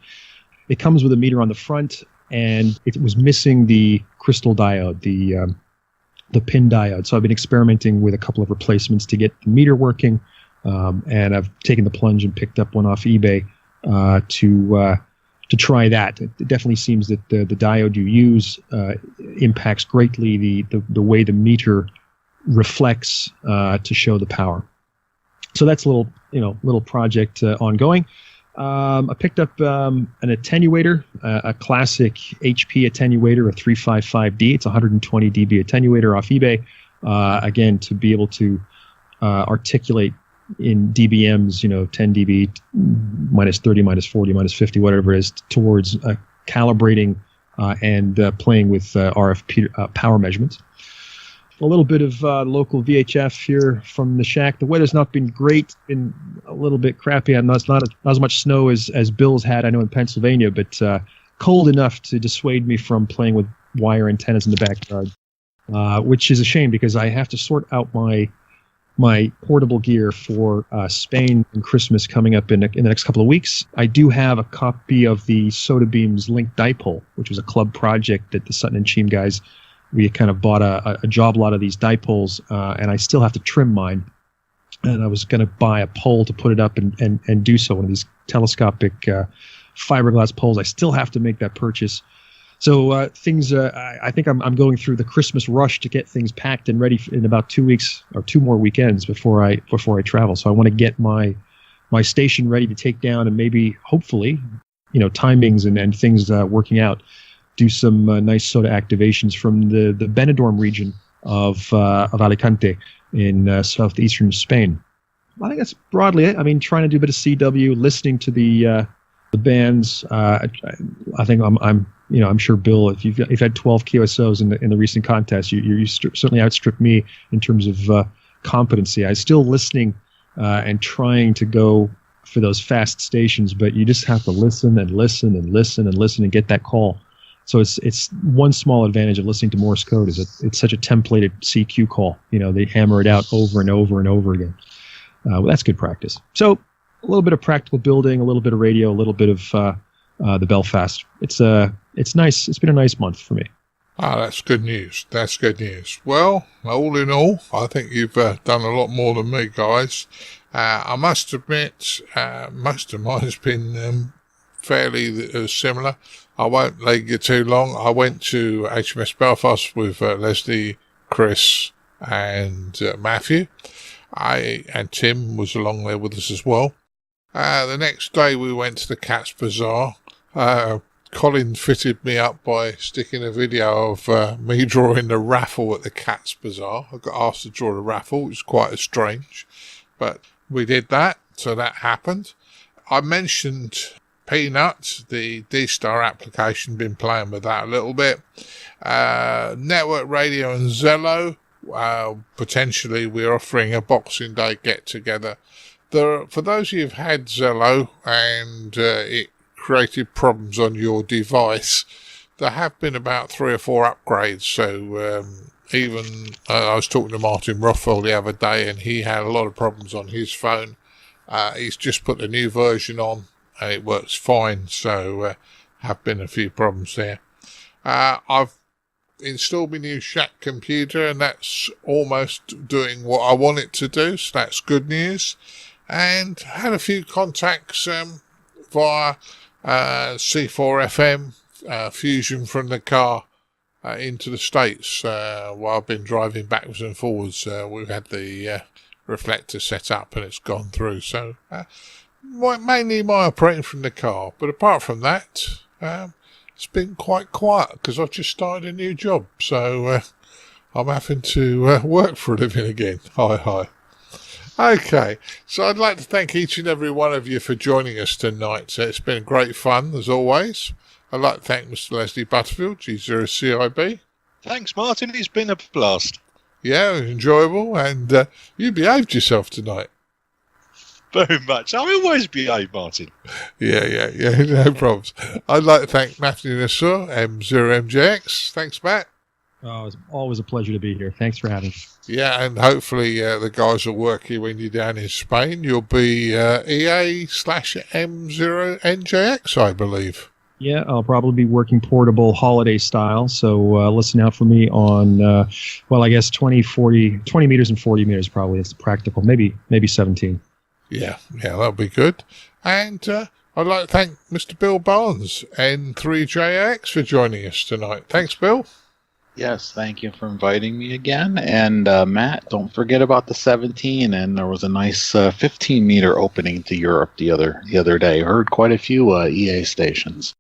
It comes with a meter on the front, and it was missing the crystal diode, the pin diode. So I've been experimenting with a couple of replacements to get the meter working, and I've taken the plunge and picked up one off eBay to try that. It definitely seems that the diode you use impacts greatly the way the meter reflects to show the power. So that's a little project ongoing. I picked up an attenuator, a classic HP attenuator, a 355D. It's a 120 dB attenuator off eBay. Again, to be able to articulate in dBms, 10 dB, minus 30, minus 40, minus 50, whatever it is, towards calibrating and playing with RF power measurements. A little bit of local VHF here from the shack. The weather's not been great, it's been a little bit crappy. Not as much snow as Bill's had, I know, in Pennsylvania, but cold enough to dissuade me from playing with wire antennas in the backyard, which is a shame because I have to sort out my portable gear for Spain and Christmas coming up in the next couple of weeks. I do have a copy of the Soda Beams Link Dipole, which was a club project that the Sutton and Cheam guys, we kind of bought a job lot of these dipoles, and I still have to trim mine. And I was going to buy a pole to put it up and do so, one of these telescopic fiberglass poles. I still have to make that purchase. So I think I'm going through the Christmas rush to get things packed and ready in about 2 weeks or 2 more weekends before I travel. So I want to get my station ready to take down, and maybe, hopefully, timings and things working out, do some nice SOTA activations from the Benidorm region of Alicante in southeastern Spain. I think that's broadly it. I mean, trying to do a bit of CW, listening to the bands. I think I'm sure, Bill, if you've had 12 QSOs in the recent contest, you certainly outstripped me in terms of competency. I'm still listening and trying to go for those fast stations, but you just have to listen and listen and listen and listen and get that call. So it's one small advantage of listening to Morse code is it's such a templated CQ call. They hammer it out over and over and over again. Well, that's good practice. So a little bit of practical building, a little bit of radio, a little bit of the Belfast. It's nice. It's been a nice month for me. That's good news. That's good news. Well, all in all, I think you've done a lot more than me, guys. I must admit, most of mine has been fairly similar. I won't leg you too long. I went to HMS Belfast with Leslie, Chris, and Matthew. And Tim was along there with us as well. The next day we went to the Cat's Bazaar. Colin fitted me up by sticking a video of me drawing the raffle at the Cat's Bazaar. I got asked to draw the raffle, which was quite strange, but we did that, so that happened. I mentioned Peanut, the D-Star application, been playing with that a little bit. Network Radio and Zello, potentially we're offering a Boxing Day get-together For those of you who've had Zello and it created problems on your device, there have been about 3 or 4 upgrades. So even I was talking to Martin Rothwell the other day, and he had a lot of problems on his phone. He's just put a new version on, and it works fine. So have been a few problems there. I've installed my new Shack computer, and that's almost doing what I want it to do. So that's good news. And had a few contacts via C4FM fusion from the car into the States while I've been driving backwards and forwards. We've had the reflector set up and it's gone through. So mainly my operating from the car. But apart from that, it's been quite quiet because I've just started a new job. So I'm having to work for a living again. Hi. Okay, so I'd like to thank each and every one of you for joining us tonight. It's been great fun, as always. I'd like to thank Mr. Leslie Butterfield G0CIB. Thanks, Martin. It's been a blast. Yeah, it was enjoyable, and you behaved yourself tonight. Very much. I always behave, Martin. Yeah, no problems. I'd like to thank Matthew Nassau, M0MJX. Thanks, Matt. Oh, it's always a pleasure to be here. Thanks for having me. Yeah, and hopefully the guys will work here when you're down in Spain. You'll be EA/M0NJX, I believe. Yeah, I'll probably be working portable holiday style. So listen out for me on, I guess 20 meters and 40 meters probably is practical. Maybe 17. Yeah, that'll be good. And I'd like to thank Mr. Bill Barnes, N3JX, for joining us tonight. Thanks, Bill. Yes, thank you for inviting me again. And Matt, don't forget about the 17. And there was a nice 15-meter opening to Europe the other day. Heard quite a few EA stations.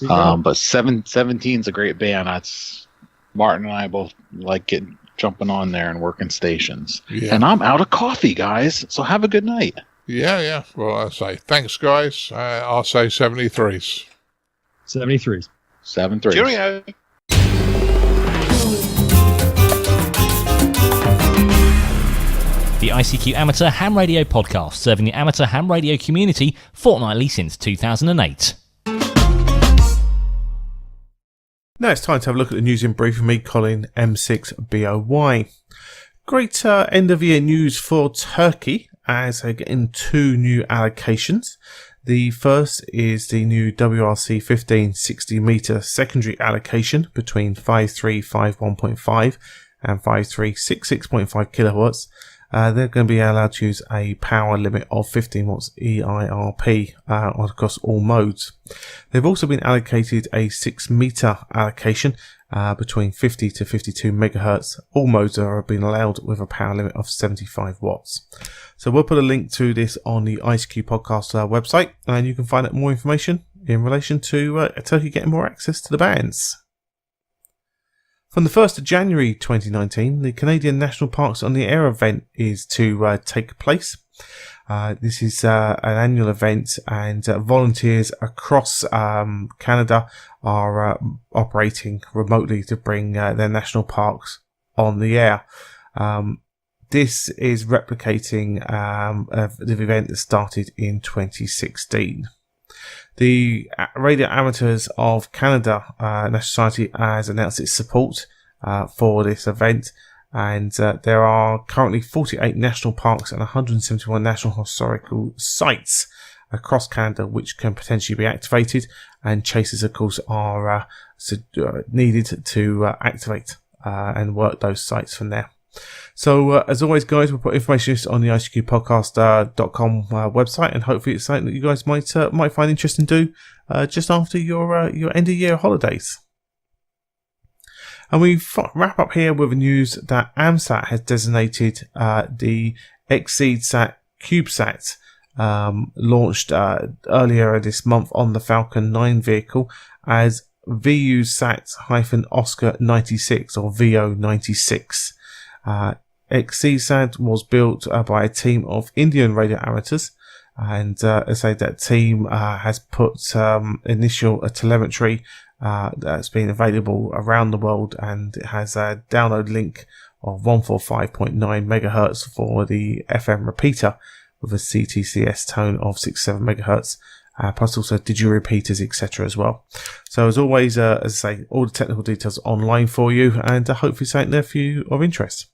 But 17's a great band. That's Martin and I both like jumping on there and working stations. Yeah. And I'm out of coffee, guys. So have a good night. Yeah. Well, I'll say thanks, guys. I'll say 73s. 73s. 73s. Cheerio. The ICQ Amateur Ham Radio Podcast, serving the amateur ham radio community fortnightly since 2008. Now it's time to have a look at the news in brief with me, Colin M6BOY. Great end of year news for Turkey as they're getting 2 new allocations. The first is the new WRC 15 60 meter secondary allocation between 5351.5 and 5366.5 kilowatts. They're going to be allowed to use a power limit of 15 watts EIRP across all modes. They've also been allocated a 6 meter allocation between 50 to 52 megahertz. All modes are being allowed with a power limit of 75 watts. So we'll put a link to this on the ICQ podcast website, and you can find out more information in relation to Turkey getting more access to the bands. From the 1st of January 2019, the Canadian National Parks on the Air event is to take place. This is an annual event, and volunteers across Canada are operating remotely to bring their national parks on the air. This is replicating the event that started in 2016. The Radio Amateurs of Canada National Society has announced its support for this event, and there are currently 48 national parks and 171 national historical sites across Canada which can potentially be activated, and chasers of course are needed to activate and work those sites from there. So as always, guys, we'll put information on the ICQpodcast.com website, and hopefully it's something that you guys might find interesting to do just after your end of year holidays. And we wrap up here with the news that AMSAT has designated the ExseedSat CubeSat launched earlier this month on the Falcon 9 vehicle as VUSat-Oscar 96 or VO 96. ExseedSat was built by a team of Indian radio amateurs, and I say that team has put initial telemetry that's been available around the world, and it has a download link of 145.9 megahertz for the FM repeater, with a CTCS tone of 6-7 megahertz. Plus also digi repeaters, etc. as well. So as always, as I say, all the technical details online for you, and hopefully something there for you of interest.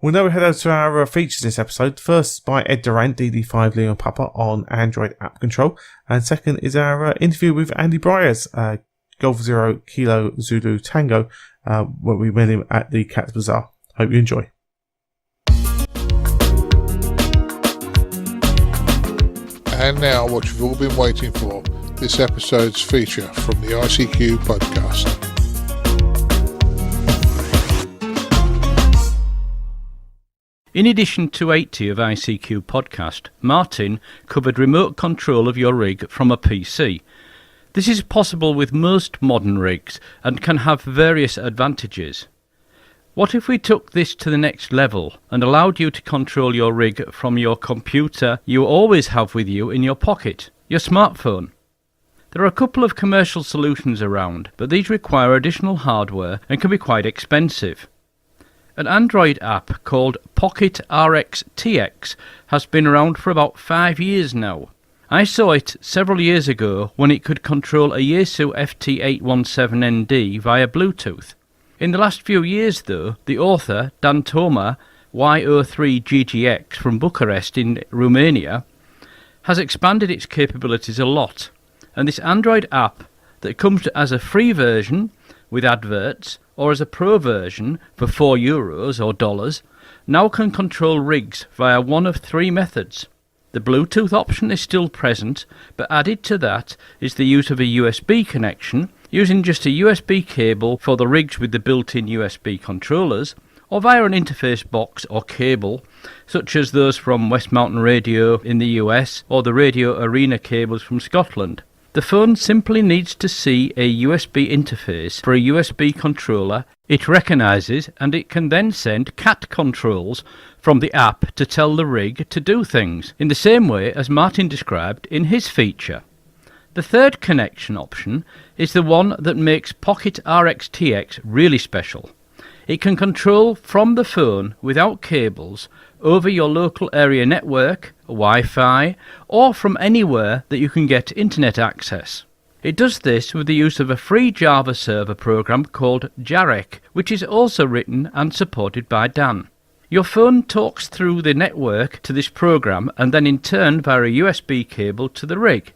We'll now head over to our features this episode. First by Ed Durant, DD5 Leon Papa on Android app control, and second is our interview with Andy Bryers, Golf 0 Kilo Zulu Tango, where we met him at the Cats Bazaar. Hope you enjoy. And now, what you've all been waiting for, this episode's feature from the ICQ podcast. In addition to 80 of ICQ podcast, Martin covered remote control of your rig from a PC. This is possible with most modern rigs and can have various advantages. What if we took this to the next level and allowed you to control your rig from your computer you always have with you in your pocket, your smartphone? There are a couple of commercial solutions around, but these require additional hardware and can be quite expensive. An Android app called PocketRxTx has been around for about 5 years now. I saw it several years ago when it could control a Yaesu FT817ND via Bluetooth. In the last few years, though, the author, Dan Toma, YO3GGX from Bucharest in Romania, has expanded its capabilities a lot, and this Android app that comes as a free version with adverts or as a pro version for €4 or dollars now can control rigs via one of 3 methods. The Bluetooth option is still present, but added to that is the use of a USB connection, using just a USB cable for the rigs with the built-in USB controllers, or via an interface box or cable, such as those from West Mountain Radio in the US or the Radio Arena cables from Scotland. The phone simply needs to see a USB interface for a USB controller it recognises, and it can then send cat controls from the app to tell the rig to do things, in the same way as Martin described in his feature. The third connection option is the one that makes PocketRxTx really special. It can control from the phone without cables over your local area network, Wi-Fi, or from anywhere that you can get internet access. It does this with the use of a free Java server program called Jarek, which is also written and supported by Dan. Your phone talks through the network to this program and then in turn via a USB cable to the rig.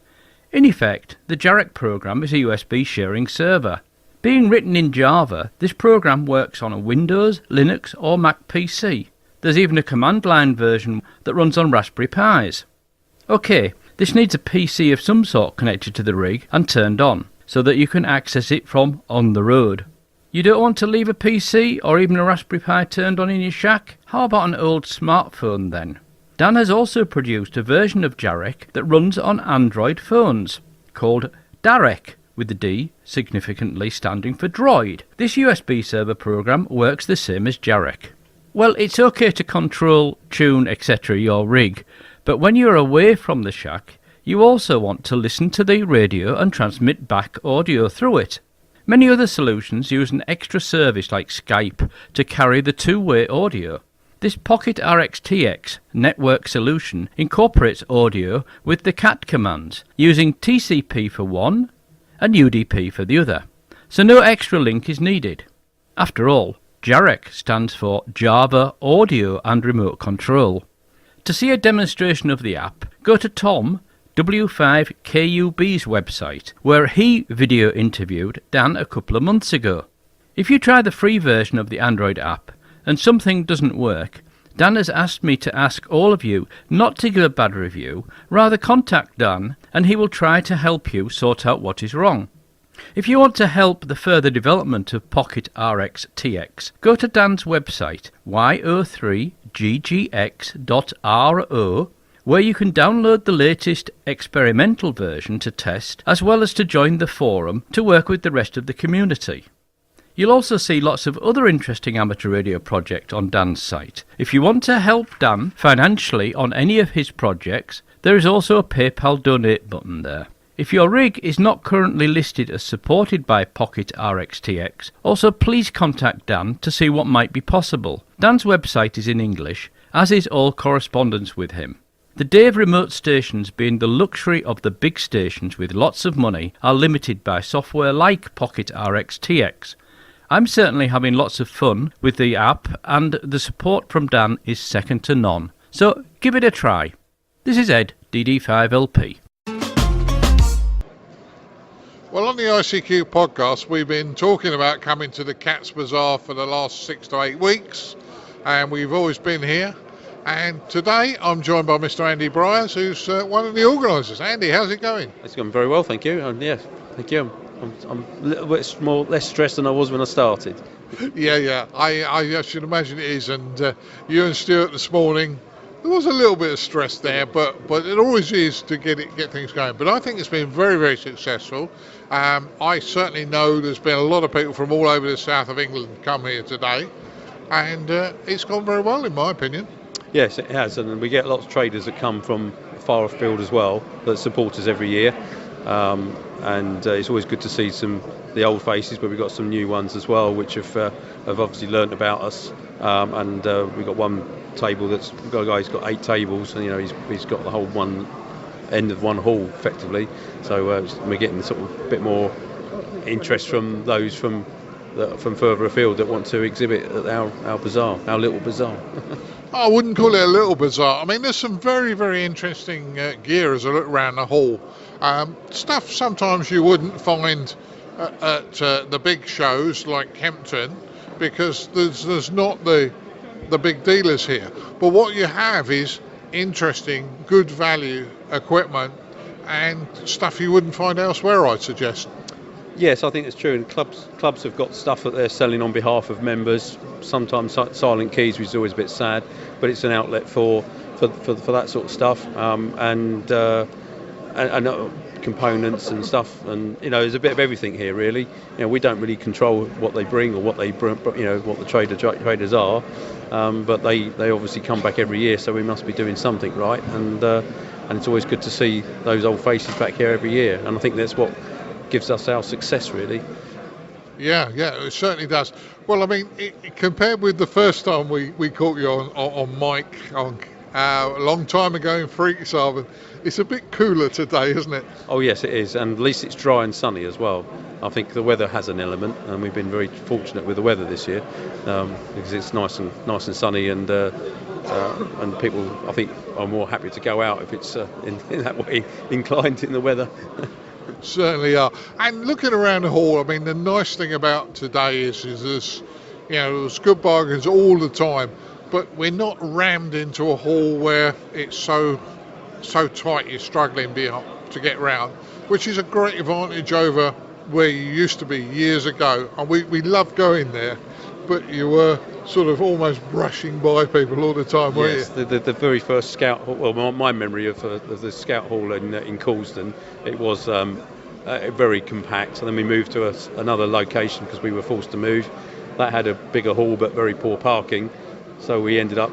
In effect, the Jarek program is a USB sharing server. Being written in Java, this program works on a Windows, Linux or Mac PC. There's even a command line version that runs on Raspberry Pis. OK, this needs a PC of some sort connected to the rig and turned on, so that you can access it from on the road. You don't want to leave a PC or even a Raspberry Pi turned on in your shack? How about an old smartphone then? Dan has also produced a version of Jarek that runs on Android phones, called Darek, with the D significantly standing for Droid. This USB server program works the same as Jarek. Well, it's okay to control, tune, etc. your rig, but when you're away from the shack, you also want to listen to the radio and transmit back audio through it. Many other solutions use an extra service like Skype to carry the two-way audio. This PocketRxTx network solution incorporates audio with the CAT commands, using TCP for one and UDP for the other, so no extra link is needed. After all, Jarek stands for Java Audio and Remote Control. To see a demonstration of the app, go to Tom W5KUB's website, where he video interviewed Dan a couple of months ago. If you try the free version of the Android app and something doesn't work, Dan has asked me to ask all of you not to give a bad review, rather contact Dan and he will try to help you sort out what is wrong. If you want to help the further development of PocketRxTx, go to Dan's website yo3ggx.ro, where you can download the latest experimental version to test, as well as to join the forum to work with the rest of the community. You'll also see lots of other interesting amateur radio projects on Dan's site. If you want to help Dan financially on any of his projects, there is also a PayPal donate button there. If your rig is not currently listed as supported by PocketRxTx, also please contact Dan to see what might be possible. Dan's website is in English, as is all correspondence with him. The day of remote stations being the luxury of the big stations with lots of money are limited by software like PocketRxTx. I'm certainly having lots of fun with the app, and the support from Dan is second to none. So give it a try. This is Ed, DD5LP. Well, on the ICQ podcast, we've been talking about coming to the Cats Bazaar for the last 6 to 8 weeks, and we've always been here. And today I'm joined by Mr. Andy Bryers, who's one of the organisers. Andy, how's it going? It's going very well, thank you. Yes, thank you. I'm a little bit less stressed than I was when I started. Yeah. I should imagine it is. And you and Stuart this morning, there was a little bit of stress there, but it always is to get things going. But I think it's been very, very successful. I certainly know there's been a lot of people from all over the south of England come here today, and it's gone very well, in my opinion. Yes, it has, and we get lots of traders that come from far afield as well that support us every year. And it's always good to see the old faces, but we've got some new ones as well, which have obviously learnt about us. And we've got one table we've got a guy who's got 8 tables, and he's got the whole one end of one hall effectively. So we're getting sort of a bit more interest from those from further afield that want to exhibit at our bazaar, our little bazaar. I wouldn't call it a little bazaar. I mean, there's some very, very interesting gear as I look around the hall. Stuff sometimes you wouldn't find at the big shows like Kempton, because there's not the big dealers here. But what you have is interesting, good value equipment and stuff you wouldn't find elsewhere, I'd suggest. Yes, I think it's true. And clubs have got stuff that they're selling on behalf of members. Sometimes silent keys, which is always a bit sad, but it's an outlet for that sort of stuff. And components and stuff. And there's a bit of everything here, really. We don't really control what they bring or what they what the traders are. But they obviously come back every year, so we must be doing something right. And it's always good to see those old faces back here every year. And I think that's what gives us our success, really. Yeah, it certainly does. Well, I mean, compared with the first time we caught you on mic a long time ago in Friedrichshafen, it's a bit cooler today, isn't it? Oh yes, it is, and at least it's dry and sunny as well. I think the weather has an element, and we've been very fortunate with the weather this year, because it's nice and sunny, and people, I think, are more happy to go out if it's in that way inclined in the weather. Certainly are. And looking around the hall, I mean, the nice thing about today is there's good bargains all the time, but we're not rammed into a hall where it's so tight you're struggling to get round, which is a great advantage over where you used to be years ago. And we love going there, but you were sort of almost brushing by people all the time, weren't you? Yes, the very first Scout Hall, well, my memory of the Scout Hall in Coulsdon, it was very compact, and then we moved to another location because we were forced to move. That had a bigger hall but very poor parking, so we ended up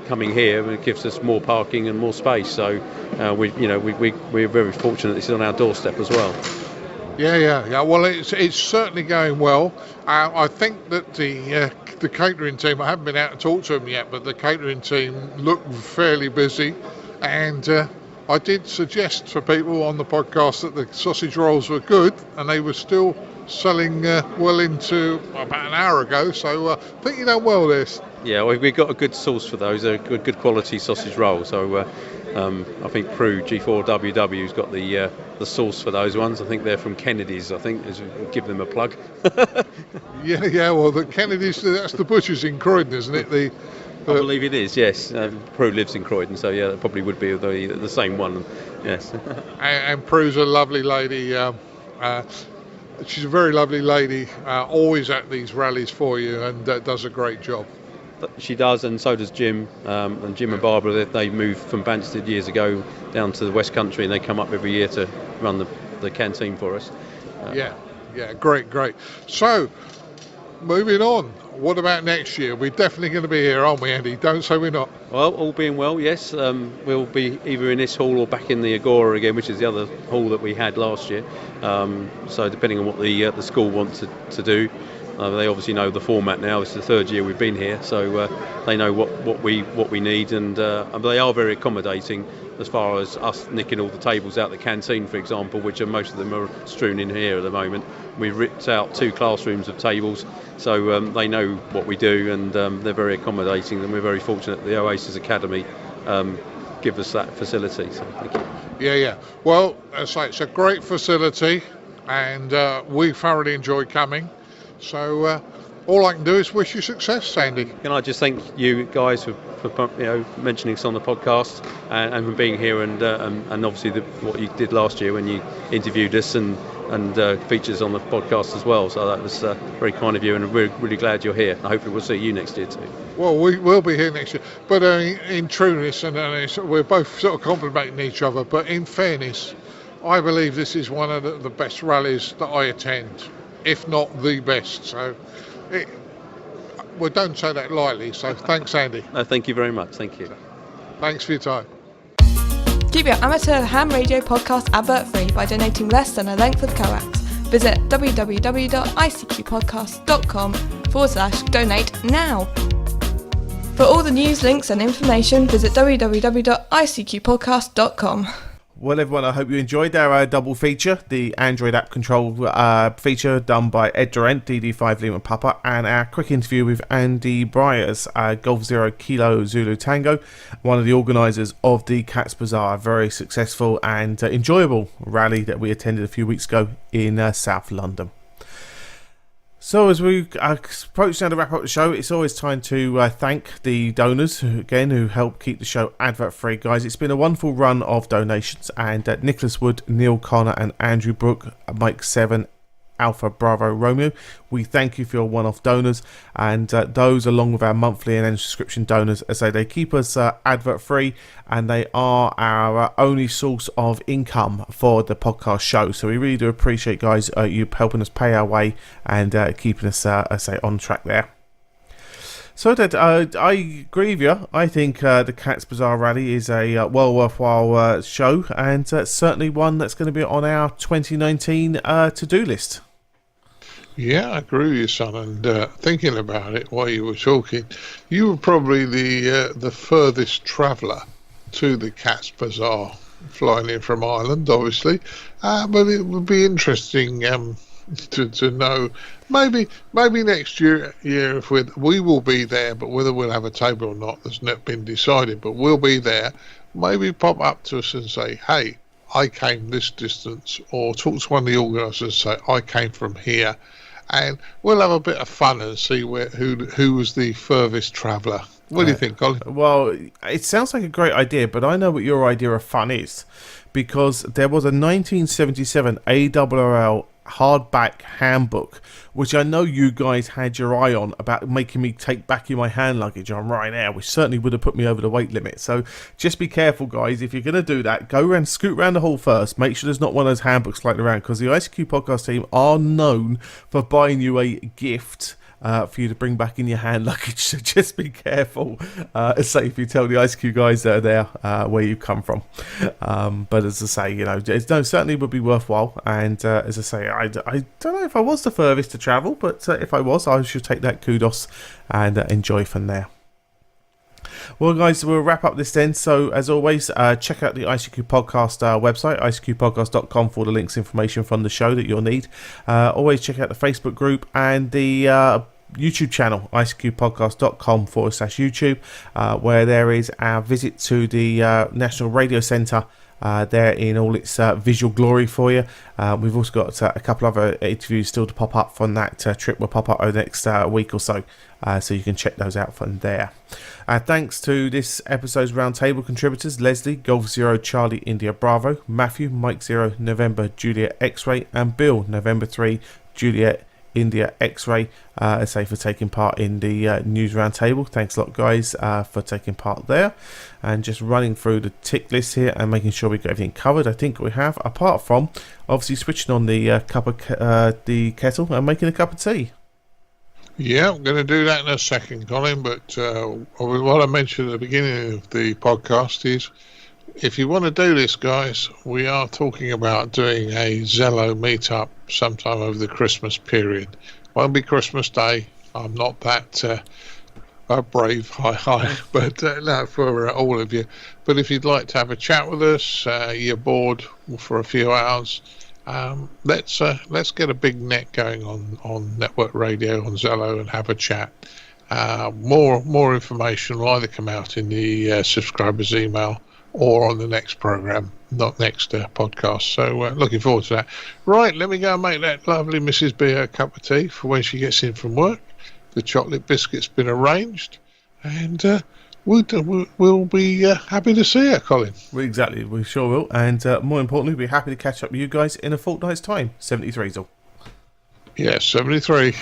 coming here, and it gives us more parking and more space. So we're very fortunate this is on our doorstep as well. Yeah. Well, it's certainly going well. I think that the catering team, I haven't been out to talk to them yet, but the catering team look fairly busy, and I did suggest for people on the podcast that the sausage rolls were good, and they were still selling well into about an hour ago, so I think you've done well there. Yeah, we've got a good source for those. They're good quality sausage roll. So I think Prue G4WW's got the source for those ones. I think they're from Kennedy's. I think give them a plug. Yeah. Well, the Kennedy's, that's the butchers in Croydon, isn't it? I believe it is. Yes, Prue lives in Croydon, so yeah, that probably would be the same one. Yes. and Prue's a lovely lady. She's a very lovely lady. Always at these rallies for you, and does a great job. She does, and so does Jim. And Jim and Barbara, they moved from Banstead years ago down to the West Country, and they come up every year to run the canteen for us. Yeah, great. So, moving on. What about next year? We're definitely going to be here, aren't we, Andy? Don't say we're not. Well, all being well, yes. We'll be either in this hall or back in the Agora again, which is the other hall that we had last year. So depending on what the school wants to do. They obviously know the format now. It's the third year we've been here, so they know what we need, and they are very accommodating as far as us nicking all the tables out the canteen, for example, which most of them are strewn in here at the moment. We've ripped out 2 classrooms of tables, so they know what we do, and they're very accommodating, and we're very fortunate that the Oasis Academy give us that facility. So thank you. Yeah. Well, as I say, it's a great facility, and we thoroughly enjoy coming. So all I can do is wish you success, Sandy. Can I just thank you guys for mentioning us on the podcast and for being here, and obviously what you did last year when you interviewed us and featured us on the podcast as well. So that was very kind of you, and we're really glad you're here. Hopefully we'll see you next year too. Well, we will be here next year. But in trueness, and we're both sort of complimenting each other, but in fairness, I believe this is one of the best rallies that I attend, if not the best. So we don't say that lightly. So thanks, Andy. No, thank you very much. Thank you. Thanks for your time. Keep your amateur ham radio podcast advert free by donating less than a length of coax. Visit www.icqpodcast.com/donate now. For all the news, links and information, visit www.icqpodcast.com. Well, everyone, I hope you enjoyed our double feature, the Android app control feature done by Ed Durant, DD5 Lima Papa, and our quick interview with Andy Bryers, Golf 0 Kilo Zulu Tango, one of the organisers of the Cats Bazaar, a very successful and enjoyable rally that we attended a few weeks ago in South London. So as we approach now to wrap up the show, it's always time to thank the donors who help keep the show advert free. Guys, it's been a wonderful run of donations, and Nicholas Wood, Neil Connor and Andrew Brook, Mike 7 Alpha Bravo Romeo, we thank you for your one-off donors, and those along with our monthly and annual subscription donors, as they keep us advert free, and they are our only source of income for the podcast show. So we really do appreciate, guys, you helping us pay our way and keeping us on track there. So that I agree with you. I think the Cats Bazaar Rally is a well worthwhile show, and certainly one that's going to be on our 2019 to-do list. Yeah, I agree with you, son. And thinking about it while you were talking, you were probably the furthest traveller to the Cats Bazaar, flying in from Ireland, obviously. But it would be interesting to know. Maybe next year if we will be there, but whether we'll have a table or not, that's not been decided. But we'll be there. Maybe pop up to us and say, "Hey, I came this distance," or talk to one of the organisers and say, "I came from here." And we'll have a bit of fun and see who was the furthest traveller. What do you think, Colin? Well, it sounds like a great idea, but I know what your idea of fun is, because there was a 1977 ARRL hardback handbook, which I know you guys had your eye on, about making me take back in my hand luggage on Ryanair, which certainly would have put me over the weight limit. So just be careful, guys. If you're going to do that, go around, scoot around the hall first. Make sure there's not one of those handbooks floating around, because the ICQ podcast team are known for buying you a gift for you to bring back in your hand luggage. So just be careful, say if you tell the ICQ guys that are there where you come from. But as I say, it certainly would be worthwhile. And as I say, I don't know if I was the furthest to travel, but if I was, I should take that kudos and enjoy from there. Well, guys, we'll wrap up this then. So, as always, check out the ICQ Podcast website, icqpodcast.com, for all the links, information from the show that you'll need. Always check out the Facebook group and the YouTube channel, icqpodcast.com/YouTube, where there is our visit to the National Radio Centre there in all its visual glory for you. We've also got a couple other interviews still to pop up from that trip. Will pop up over the next week or so, so you can check those out from there. Thanks to this episode's roundtable contributors: Leslie, Golf 0 Charlie India Bravo, Matthew, Mike 0 November Juliet X-Ray, and Bill, November 3 Juliet India X-Ray, for taking part in the news roundtable. Thanks a lot, guys, for taking part there. And just running through the tick list here and making sure we got everything covered. I think we have, apart from obviously switching on the the kettle and making a cup of tea. Yeah, I'm going to do that in a second, Colin, but what I mentioned at the beginning of the podcast is, if you want to do this, guys, we are talking about doing a Zello meetup sometime over the Christmas period. Won't be Christmas Day. I'm not that brave, but no, for all of you. But if you'd like to have a chat with us, you're bored for a few hours, let's get a big net going on network radio on Zello and have a chat. More information will either come out in the subscribers email or on the next program, not next podcast. So looking forward to that. Right, let me go and make that lovely Mrs. B a cup of tea for when she gets in from work. The chocolate biscuit's been arranged, and we'll be happy to see her, Colin. Exactly, we sure will. And more importantly, we'll be happy to catch up with you guys in a fortnight's time. 73's all. Yes, 73.